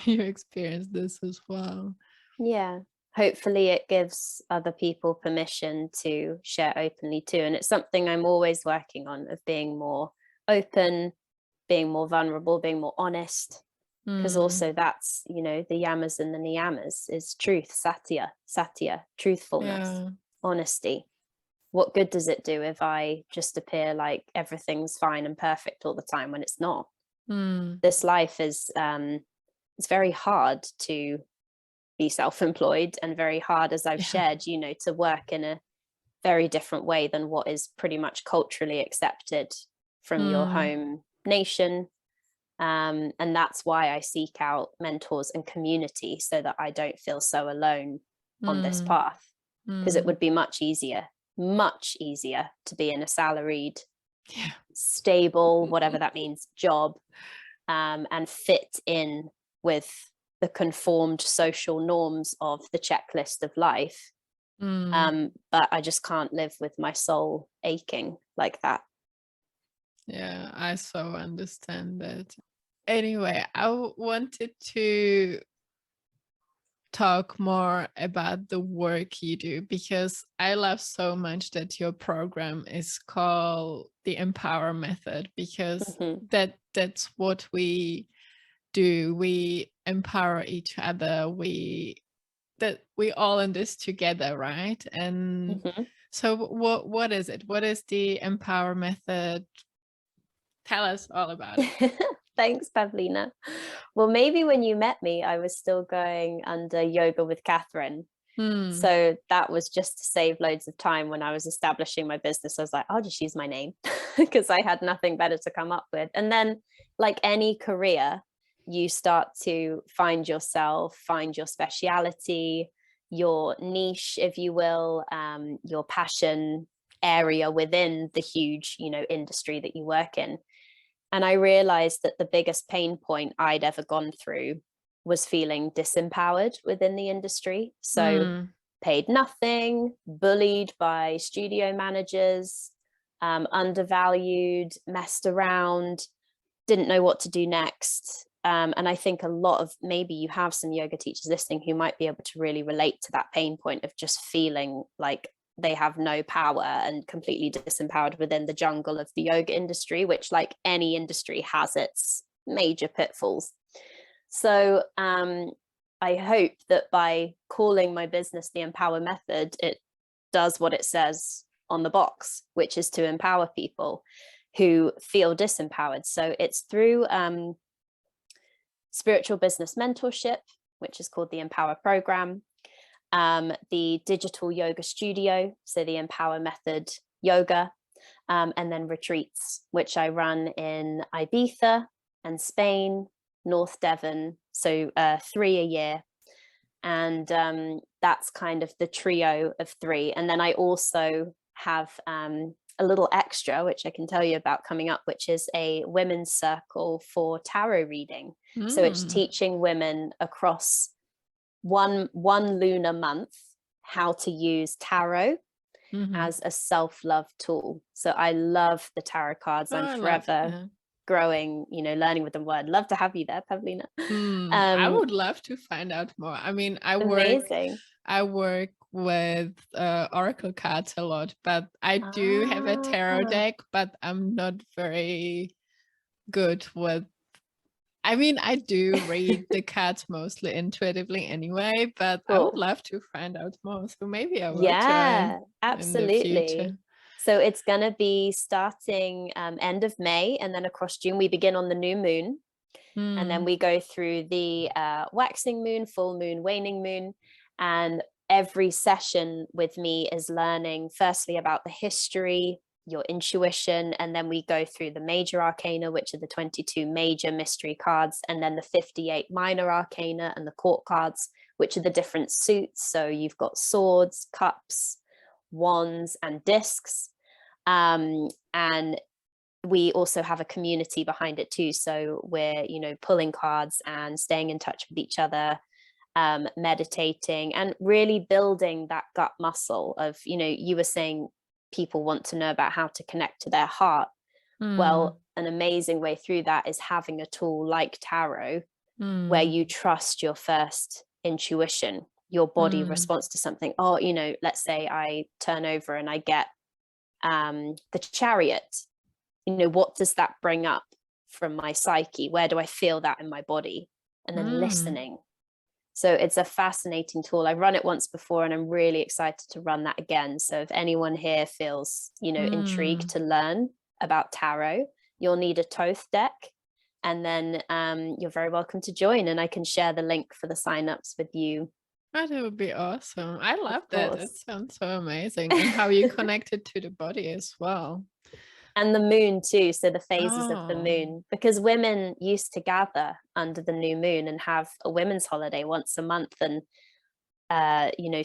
you experience this as well. Yeah, hopefully it gives other people permission to share openly too. And it's something I'm always working on, of being more open, being more vulnerable, being more honest. Because also that's, you know, the yamas and the niyamas is truth, satya, truthfulness, honesty. What good does it do if I just appear like everything's fine and perfect all the time when it's not? This life is it's very hard to be self-employed, and very hard, as I've shared, you know, to work in a very different way than what is pretty much culturally accepted from your home nation. And that's why I seek out mentors and community, so that I don't feel so alone on this path. Because it would be much easier to be in a salaried, stable, whatever that means, job, and fit in with the conformed social norms of the checklist of life. But I just can't live with my soul aching like that. Yeah, I so understand that. Anyway, I wanted to talk more about the work you do, because I love so much that your program is called the Empower Method, because that's what we do. We empower each other. We all in this together, right? And so what is it? What is the Empower Method? Tell us all about it. Thanks, Pavlina. Well, maybe when you met me, I was still going under Yoga with Catherine. So that was just to save loads of time. When I was establishing my business, I was like, I'll just use my name, because I had nothing better to come up with. And then, like any career, you start to find yourself, find your speciality, your niche, if you will, your passion area within the huge, you know, industry that you work in. And I realized that the biggest pain point I'd ever gone through was feeling disempowered within the industry. So paid nothing, bullied by studio managers, undervalued, messed around, didn't know what to do next. And I think a lot of, maybe you have some yoga teachers listening who might be able to really relate to that pain point of just feeling like they have no power and completely disempowered within the jungle of the yoga industry, which, like any industry, has its major pitfalls. So I hope that by calling my business the Empower Method, it does what it says on the box, which is to empower people who feel disempowered. So it's through spiritual business mentorship, which is called the Empower Program, the digital yoga studio, so the Empower Method Yoga, and then retreats, which I run in Ibiza and Spain, North Devon, so 3 a year. And that's kind of the trio of 3. And then I also have a little extra, which I can tell you about coming up, which is a women's circle for tarot reading. So it's teaching women across one lunar month how to use tarot as a self-love tool. So I love the tarot cards. I'm forever growing, learning with the word. Love to have you there, Pavlina. I would love to find out more. I mean, I work with oracle cards a lot, but I do have a tarot deck, but I'm not very good with, I mean, I do read the cards mostly intuitively anyway, but I would love to find out more. So maybe I will join absolutely. in the future. So it's going to be starting end of May, and then across June, we begin on the new moon. And then we go through the waxing moon, full moon, waning moon. And every session with me is learning firstly about the history, your intuition, and then we go through the major arcana, which are the 22 major mystery cards, and then the 58 minor arcana and the court cards, which are the different suits. So you've got swords, cups, wands, and discs. And we also have a community behind it too. So we're, pulling cards and staying in touch with each other, meditating, and really building that gut muscle of, you were saying people want to know about how to connect to their heart. Well, an amazing way through that is having a tool like tarot, where you trust your first intuition, your body responds to something. Oh, let's say I turn over and I get the Chariot. What does that bring up from my psyche? Where do I feel that in my body? And then listening. So it's a fascinating tool. I've run it once before and I'm really excited to run that again. So if anyone here feels, intrigued to learn about tarot, you'll need a Thoth deck. And then you're very welcome to join, and I can share the link for the signups with you. That would be awesome. I love that. It sounds so amazing. And how you connected to the body as well. And the moon too. So the phases of the moon, because women used to gather under the new moon and have a women's holiday once a month and,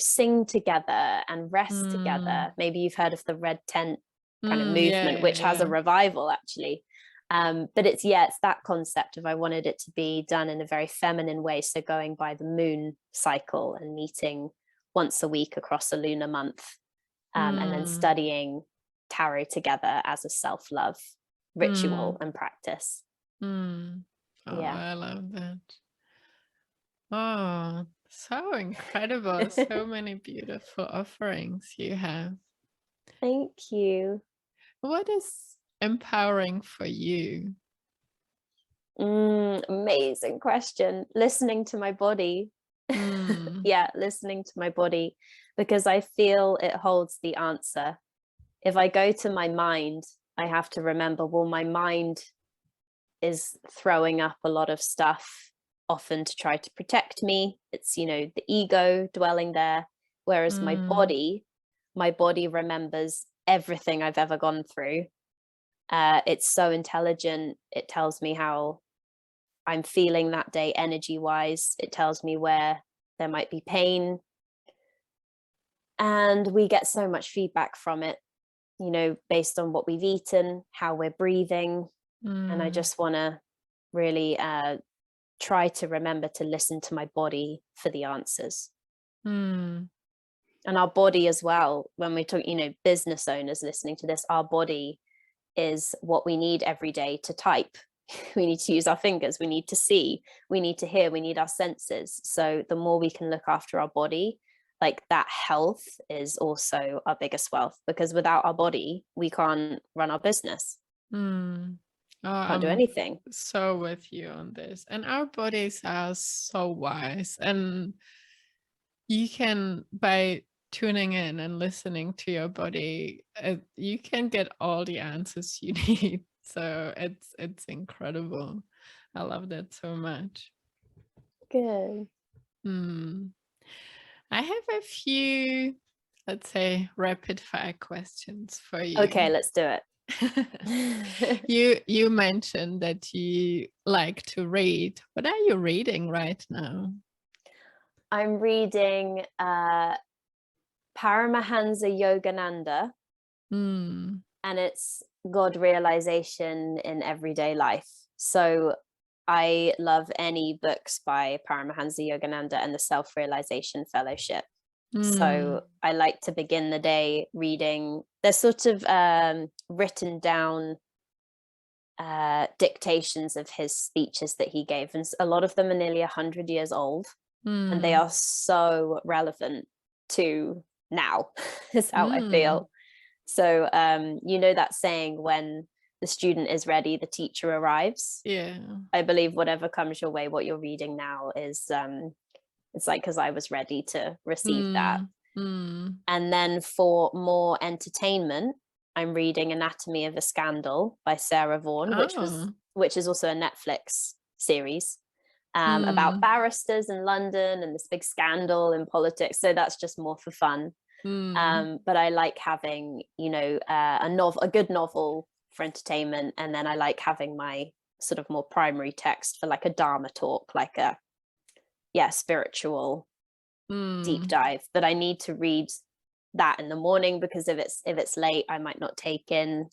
sing together and rest together. Maybe you've heard of the red tent kind of movement, which has a revival actually. But it's that concept of, I wanted it to be done in a very feminine way. So going by the moon cycle and meeting once a week across a lunar month, and then studying tarot together as a self-love ritual and practice. I love that. Oh, so incredible. So many beautiful offerings you have. Thank you. What is empowering for you? Amazing question. Listening to my body. Listening to my body, because I feel it holds the answer. If I go to my mind, I have to remember, well, my mind is throwing up a lot of stuff, often to try to protect me. It's, the ego dwelling there. Whereas my body remembers everything I've ever gone through. It's so intelligent. It tells me how I'm feeling that day energy-wise. It tells me where there might be pain. And we get so much feedback from it, based on what we've eaten, how we're breathing. And I just want to really try to remember to listen to my body for the answers. And our body as well, when we talk, business owners listening to this, our body is what we need every day to type. We need to use our fingers, we need to see, we need to hear, we need our senses. So the more we can look after our body, like that health is also our biggest wealth, because without our body, we can't run our business, Mm. Oh, can't do I'm anything. so with you on this. And our bodies are so wise. And you can, by tuning in and listening to your body, you can get all the answers you need. So it's incredible. I love that so much. Good. Hmm. I have a few, let's say, rapid fire questions for you. Okay, let's do it. You mentioned that you like to read. What are you reading right now? I'm reading Paramahansa Yogananda, Hmm. and it's God realization in everyday life. So I love any books by Paramahansa Yogananda and the Self-Realization Fellowship. So I like to begin the day reading. There's sort of written down dictations of his speeches that he gave, and a lot of them are nearly 100 years old, and they are so relevant to now is how I feel. So you know that saying, when the student is ready, the teacher arrives. Yeah. I believe whatever comes your way, what you're reading now is it's like, because I was ready to receive that. And then for more entertainment, I'm reading Anatomy of a Scandal by Sarah Vaughan, which is also a Netflix series about barristers in London and this big scandal in politics. So that's just more for fun. But I like having, you know, a good novel for entertainment, and then I like having my sort of more primary text for like a Dharma talk, like a spiritual deep dive. But I need to read that in the morning, because if it's late, I might not take in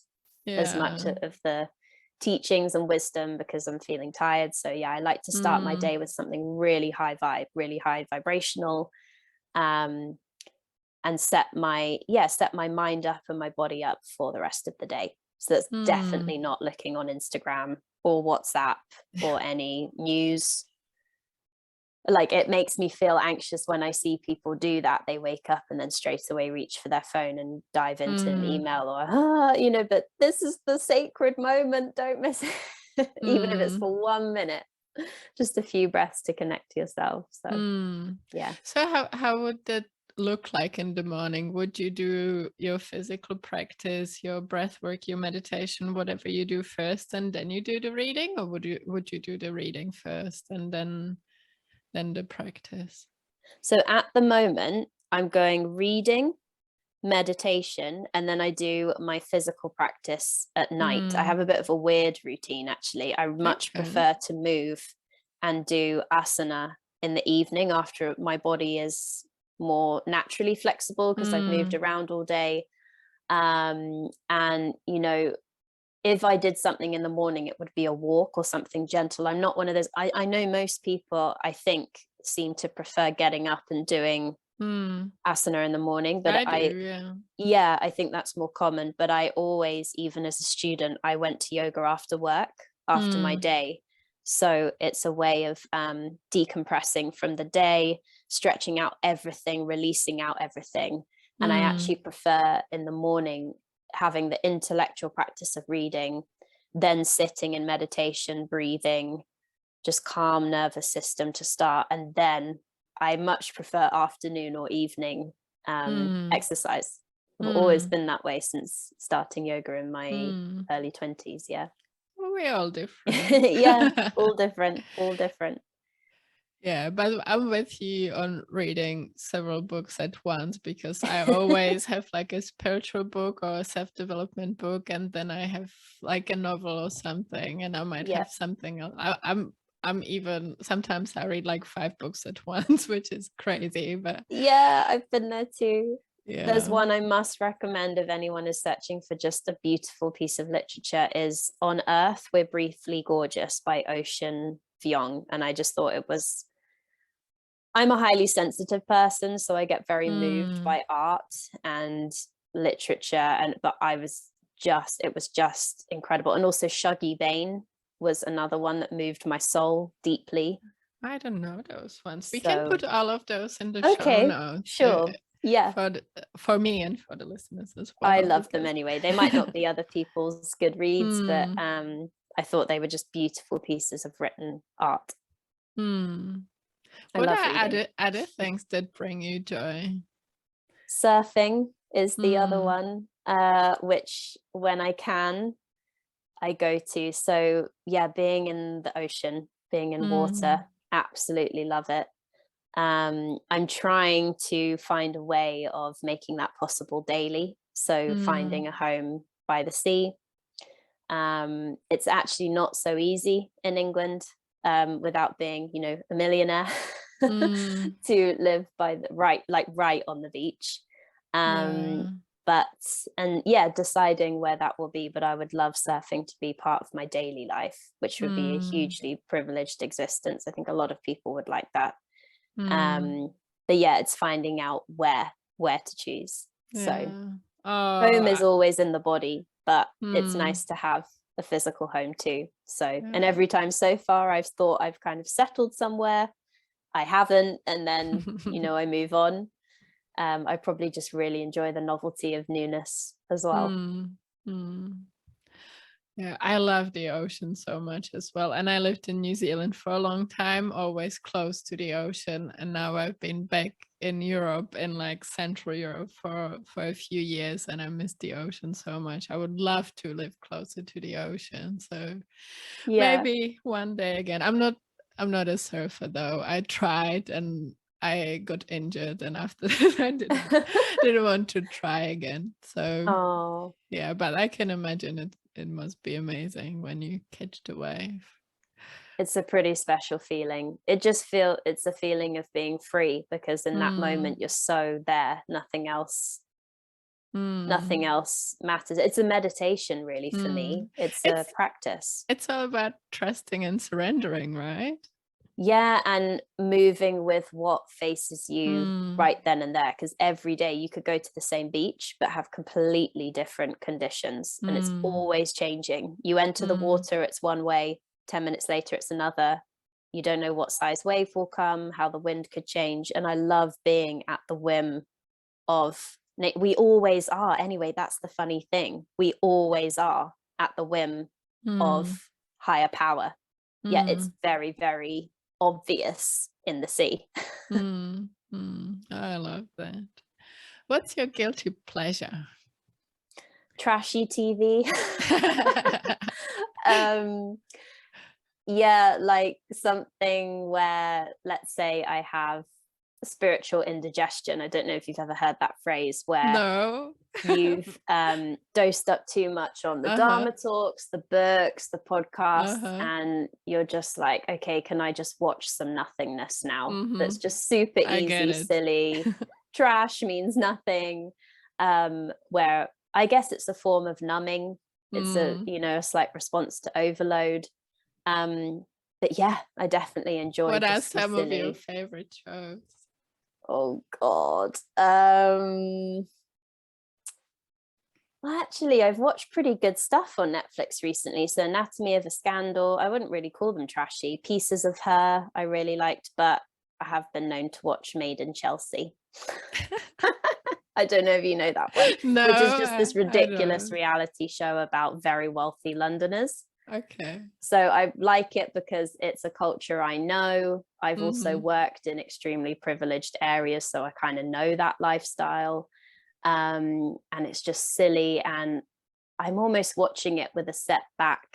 as much of the teachings and wisdom because I'm feeling tired. So yeah, I like to start my day with something really high vibe, really high vibrational, and set my mind up and my body up for the rest of the day. So that's definitely not looking on Instagram or WhatsApp or any news. Like, it makes me feel anxious when I see people do that. They wake up and then straight away reach for their phone and dive into an email, or you know, but this is the sacred moment, don't miss it. Even if it's for 1 minute, just a few breaths to connect to yourself. So yeah. So how would that look like in the morning? Would you do your physical practice, your breath work, your meditation, whatever you do first, and then you do the reading? Or would you do the reading first and then the practice? So at the moment, I'm going reading, meditation, and then I do my physical practice at night. I have a bit of a weird routine, actually. I much prefer to move and do asana in the evening after my body is more naturally flexible, because I've moved around all day. And you know, if I did something in the morning, it would be a walk or something gentle. I'm not one of those. I know most people, I think, seem to prefer getting up and doing asana in the morning, but I think that's more common. But I always, even as a student, I went to yoga after work, after my day. So it's a way of decompressing from the day, stretching out everything, releasing out everything. And I actually prefer in the morning having the intellectual practice of reading, then sitting in meditation, breathing, just calm nervous system to start. And then I much prefer afternoon or evening exercise. I've always been that way since starting yoga in my early 20s. Yeah. We're all different. Yeah, all different. Yeah, but I'm with you on reading several books at once, because I always have like a spiritual book or a self-development book, and then I have like a novel or something, and I might have something else. I'm even, sometimes I read like 5 books at once, which is crazy, but yeah, I've been there too. Yeah. There's one I must recommend if anyone is searching for just a beautiful piece of literature, is On Earth We're Briefly Gorgeous by Ocean Vuong. And I just thought it was, I'm a highly sensitive person, so I get very moved by art and literature, but it was just incredible. And also Shuggie Bain was another one that moved my soul deeply. I don't know those ones. We can So put all of those in the show okay, notes sure. Yeah, for me and for the listeners as I well, love them because anyway. They might not be other people's good reads, but Hmm. I thought they were just beautiful pieces of written art. Hmm. I What love are reading. other things that bring you joy? Surfing is the other Hmm. one, which when I can, I go to. So yeah, being in the ocean, being in Hmm. water, absolutely love it. I'm trying to find a way of making that possible daily. So Hmm. finding a home by the sea. It's actually not so easy in England, without being, a millionaire, Hmm. to live by the right on the beach. Um, Yeah. but and yeah, deciding where that will be. But I would love surfing to be part of my daily life, which would be a Hmm. hugely privileged existence. I think a lot of people would like that. Hmm. But yeah, it's finding out where to choose. So Yeah. home is Oh. always in the body, but it's Hmm. nice to have a physical home too. So, and Yeah. every time so far I've thought I've kind of settled somewhere, I haven't, and then I move on. I probably just really enjoy the novelty of newness as well. Hmm. Hmm. Yeah, I love the ocean so much as well. And I lived in New Zealand for a long time, always close to the ocean. And now I've been back in Europe, in like Central Europe for a few years, and I miss the ocean so much. I would love to live closer to the ocean. So Yeah. maybe one day again. I'm not a surfer though. I tried and I got injured, and after that I didn't want to try again. So Oh, yeah, but I can imagine it must be amazing when you catch the wave. it's a pretty special feeling. It's a feeling of being free, because in that Mm, moment you're so there, nothing mm, else matters. It's a meditation really for mm. me. It's a It's practice. it's all about trusting and surrendering, right? Yeah, and moving with what faces you Mm, right then and there, because every day you could go to the same beach but have completely different conditions, and it's mm, always changing. You enter the mm, water, it's one way, 10 minutes later it's another. You don't know what size wave will come, how the wind could change, and I love being at the whim of we always are anyway. That's the funny thing, we always are at the whim mm, of higher power, yet it's mm, very, very obvious in the sea. mm, mm. I love that. What's your guilty pleasure? Trashy TV. um yeah, like something where, let's say I have spiritual indigestion. I don't know if you've ever heard that phrase, where No. you've dosed up too much on the Uh-huh. Dharma talks, the books, the podcasts, Uh-huh. and you're just like, okay, can I just watch some nothingness now? Mm-hmm. That's just super I get easy, it. silly, trash means nothing. Where I guess it's a form of numbing. It's Mm. a slight response to overload. But yeah, I definitely enjoy What are just the some of your silly. favorite shows? Oh God. Well, actually, I've watched pretty good stuff on Netflix recently. So, Anatomy of a Scandal, I wouldn't really call them trashy. Pieces of Her, I really liked, but I have been known to watch Made in Chelsea. I don't know if you know that one, No, which is just this I ridiculous don't. reality show about very wealthy Londoners. Okay. So I like it because it's a culture I know. I've also Mm-hmm. worked in extremely privileged areas, so I kind of know that lifestyle. And it's just silly, and I'm almost watching it with a setback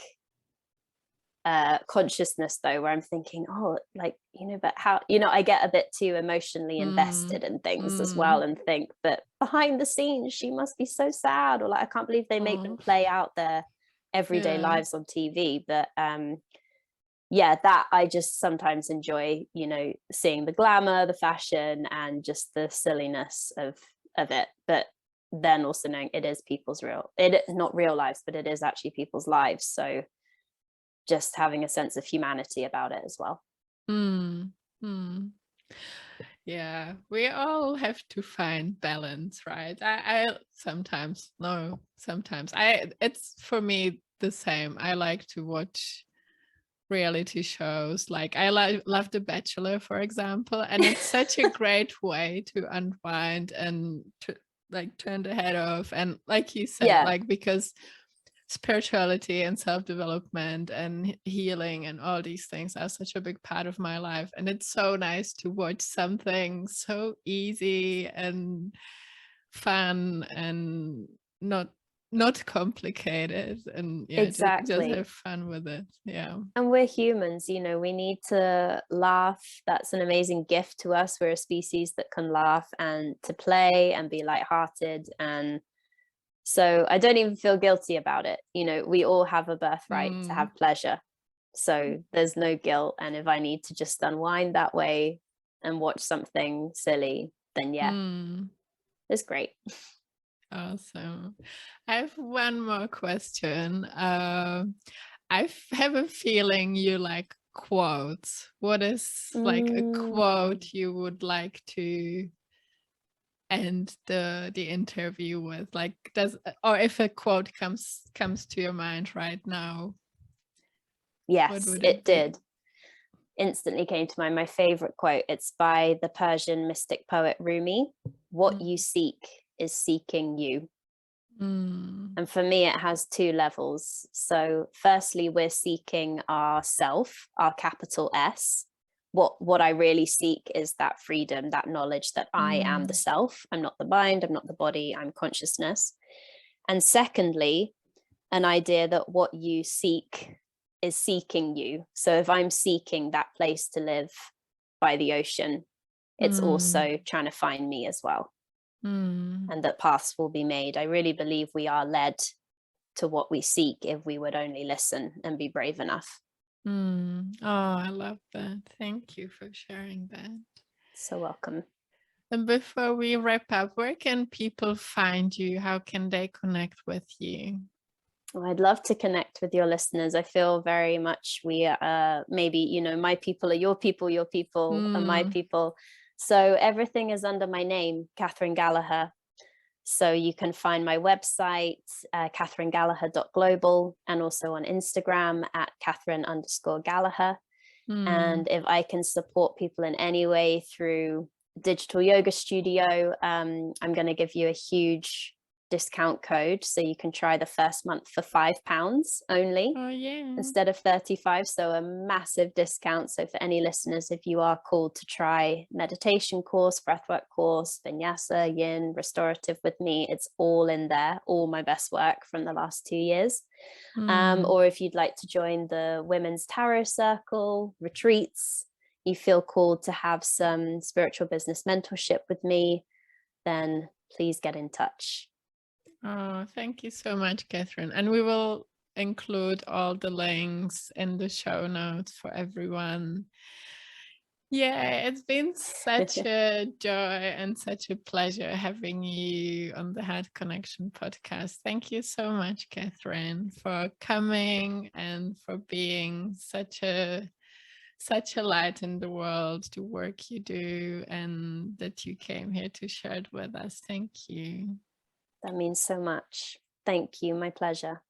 consciousness though, where I'm thinking, oh, like, but how, I get a bit too emotionally Mm, invested in things as well, mm, and think, but behind the scenes she must be so sad, or like, I can't believe they make them oh, play out their everyday yeah. lives on TV. But yeah, that I just sometimes enjoy, seeing the glamour, the fashion, and just the silliness of it. But then also knowing it is people's not real lives, but it is actually people's lives. So just having a sense of humanity about it as well. Mm, mm. Yeah, we all have to find balance, right? I sometimes, no, sometimes. It's for me the same. I like to watch reality shows. Like I love The Bachelor, for example, and it's such a great way to unwind and to like turn the head off. And like you said, Yeah, like because spirituality and self-development and healing and all these things are such a big part of my life, and it's so nice to watch something so easy and fun and not complicated, and yeah, just exactly. have fun with it. Yeah. And we're humans, you know, we need to laugh. That's an amazing gift to us. We're a species that can laugh and to play and be lighthearted. And so I don't even feel guilty about it. You know, we all have a birthright to have pleasure. So there's no guilt. And if I need to just unwind that way and watch something silly, then yeah, it's great. Awesome. I have one more question. Have a feeling you like quotes. What is like a quote you would like to end the interview with? Like or if a quote comes to your mind right now, what Yes, would it it be? did. Instantly came to mind. My favorite quote. It's by the Persian mystic poet Rumi. What you seek is seeking you. And for me, it has two levels. So firstly, we're seeking ourself, our capital S. What I really seek is that freedom, that knowledge that I am the self. I'm not the mind, I'm not the body, I'm consciousness. And secondly, an idea that what you seek is seeking you. So if I'm seeking that place to live by the ocean, it's also trying to find me as well. And that paths will be made. I really believe we are led to what we seek if we would only listen and be brave enough. Oh, I love that. Thank you for sharing that. So welcome. And before we wrap up, where can people find you? How can they connect with you? Well, I'd love to connect with your listeners. I feel very much we maybe, you know, my people are your people are my people. So everything is under my name, Catherine Gallagher. So you can find my website, catherinegallagher.global, and also on Instagram at Catherine_Gallagher. And if I can support people in any way through digital yoga studio, I'm going to give you a huge discount code. So you can try the first month for £5 only. Oh, yeah. Instead of 35. So a massive discount. So for any listeners, if you are called to try meditation course, breathwork course, vinyasa, yin, restorative with me, it's all in there, all my best work from the last 2 years. Or if you'd like to join the Women's Tarot Circle retreats, you feel called to have some spiritual business mentorship with me, then please get in touch. Oh, thank you so much, Catherine. And we will include all the links in the show notes for everyone. Yeah, it's been such a joy and such a pleasure having you on the Heart Connection podcast. Thank you so much, Catherine, for coming and for being such a light in the world, the work you do, and that you came here to share it with us. Thank you. That means so much. Thank you. My pleasure.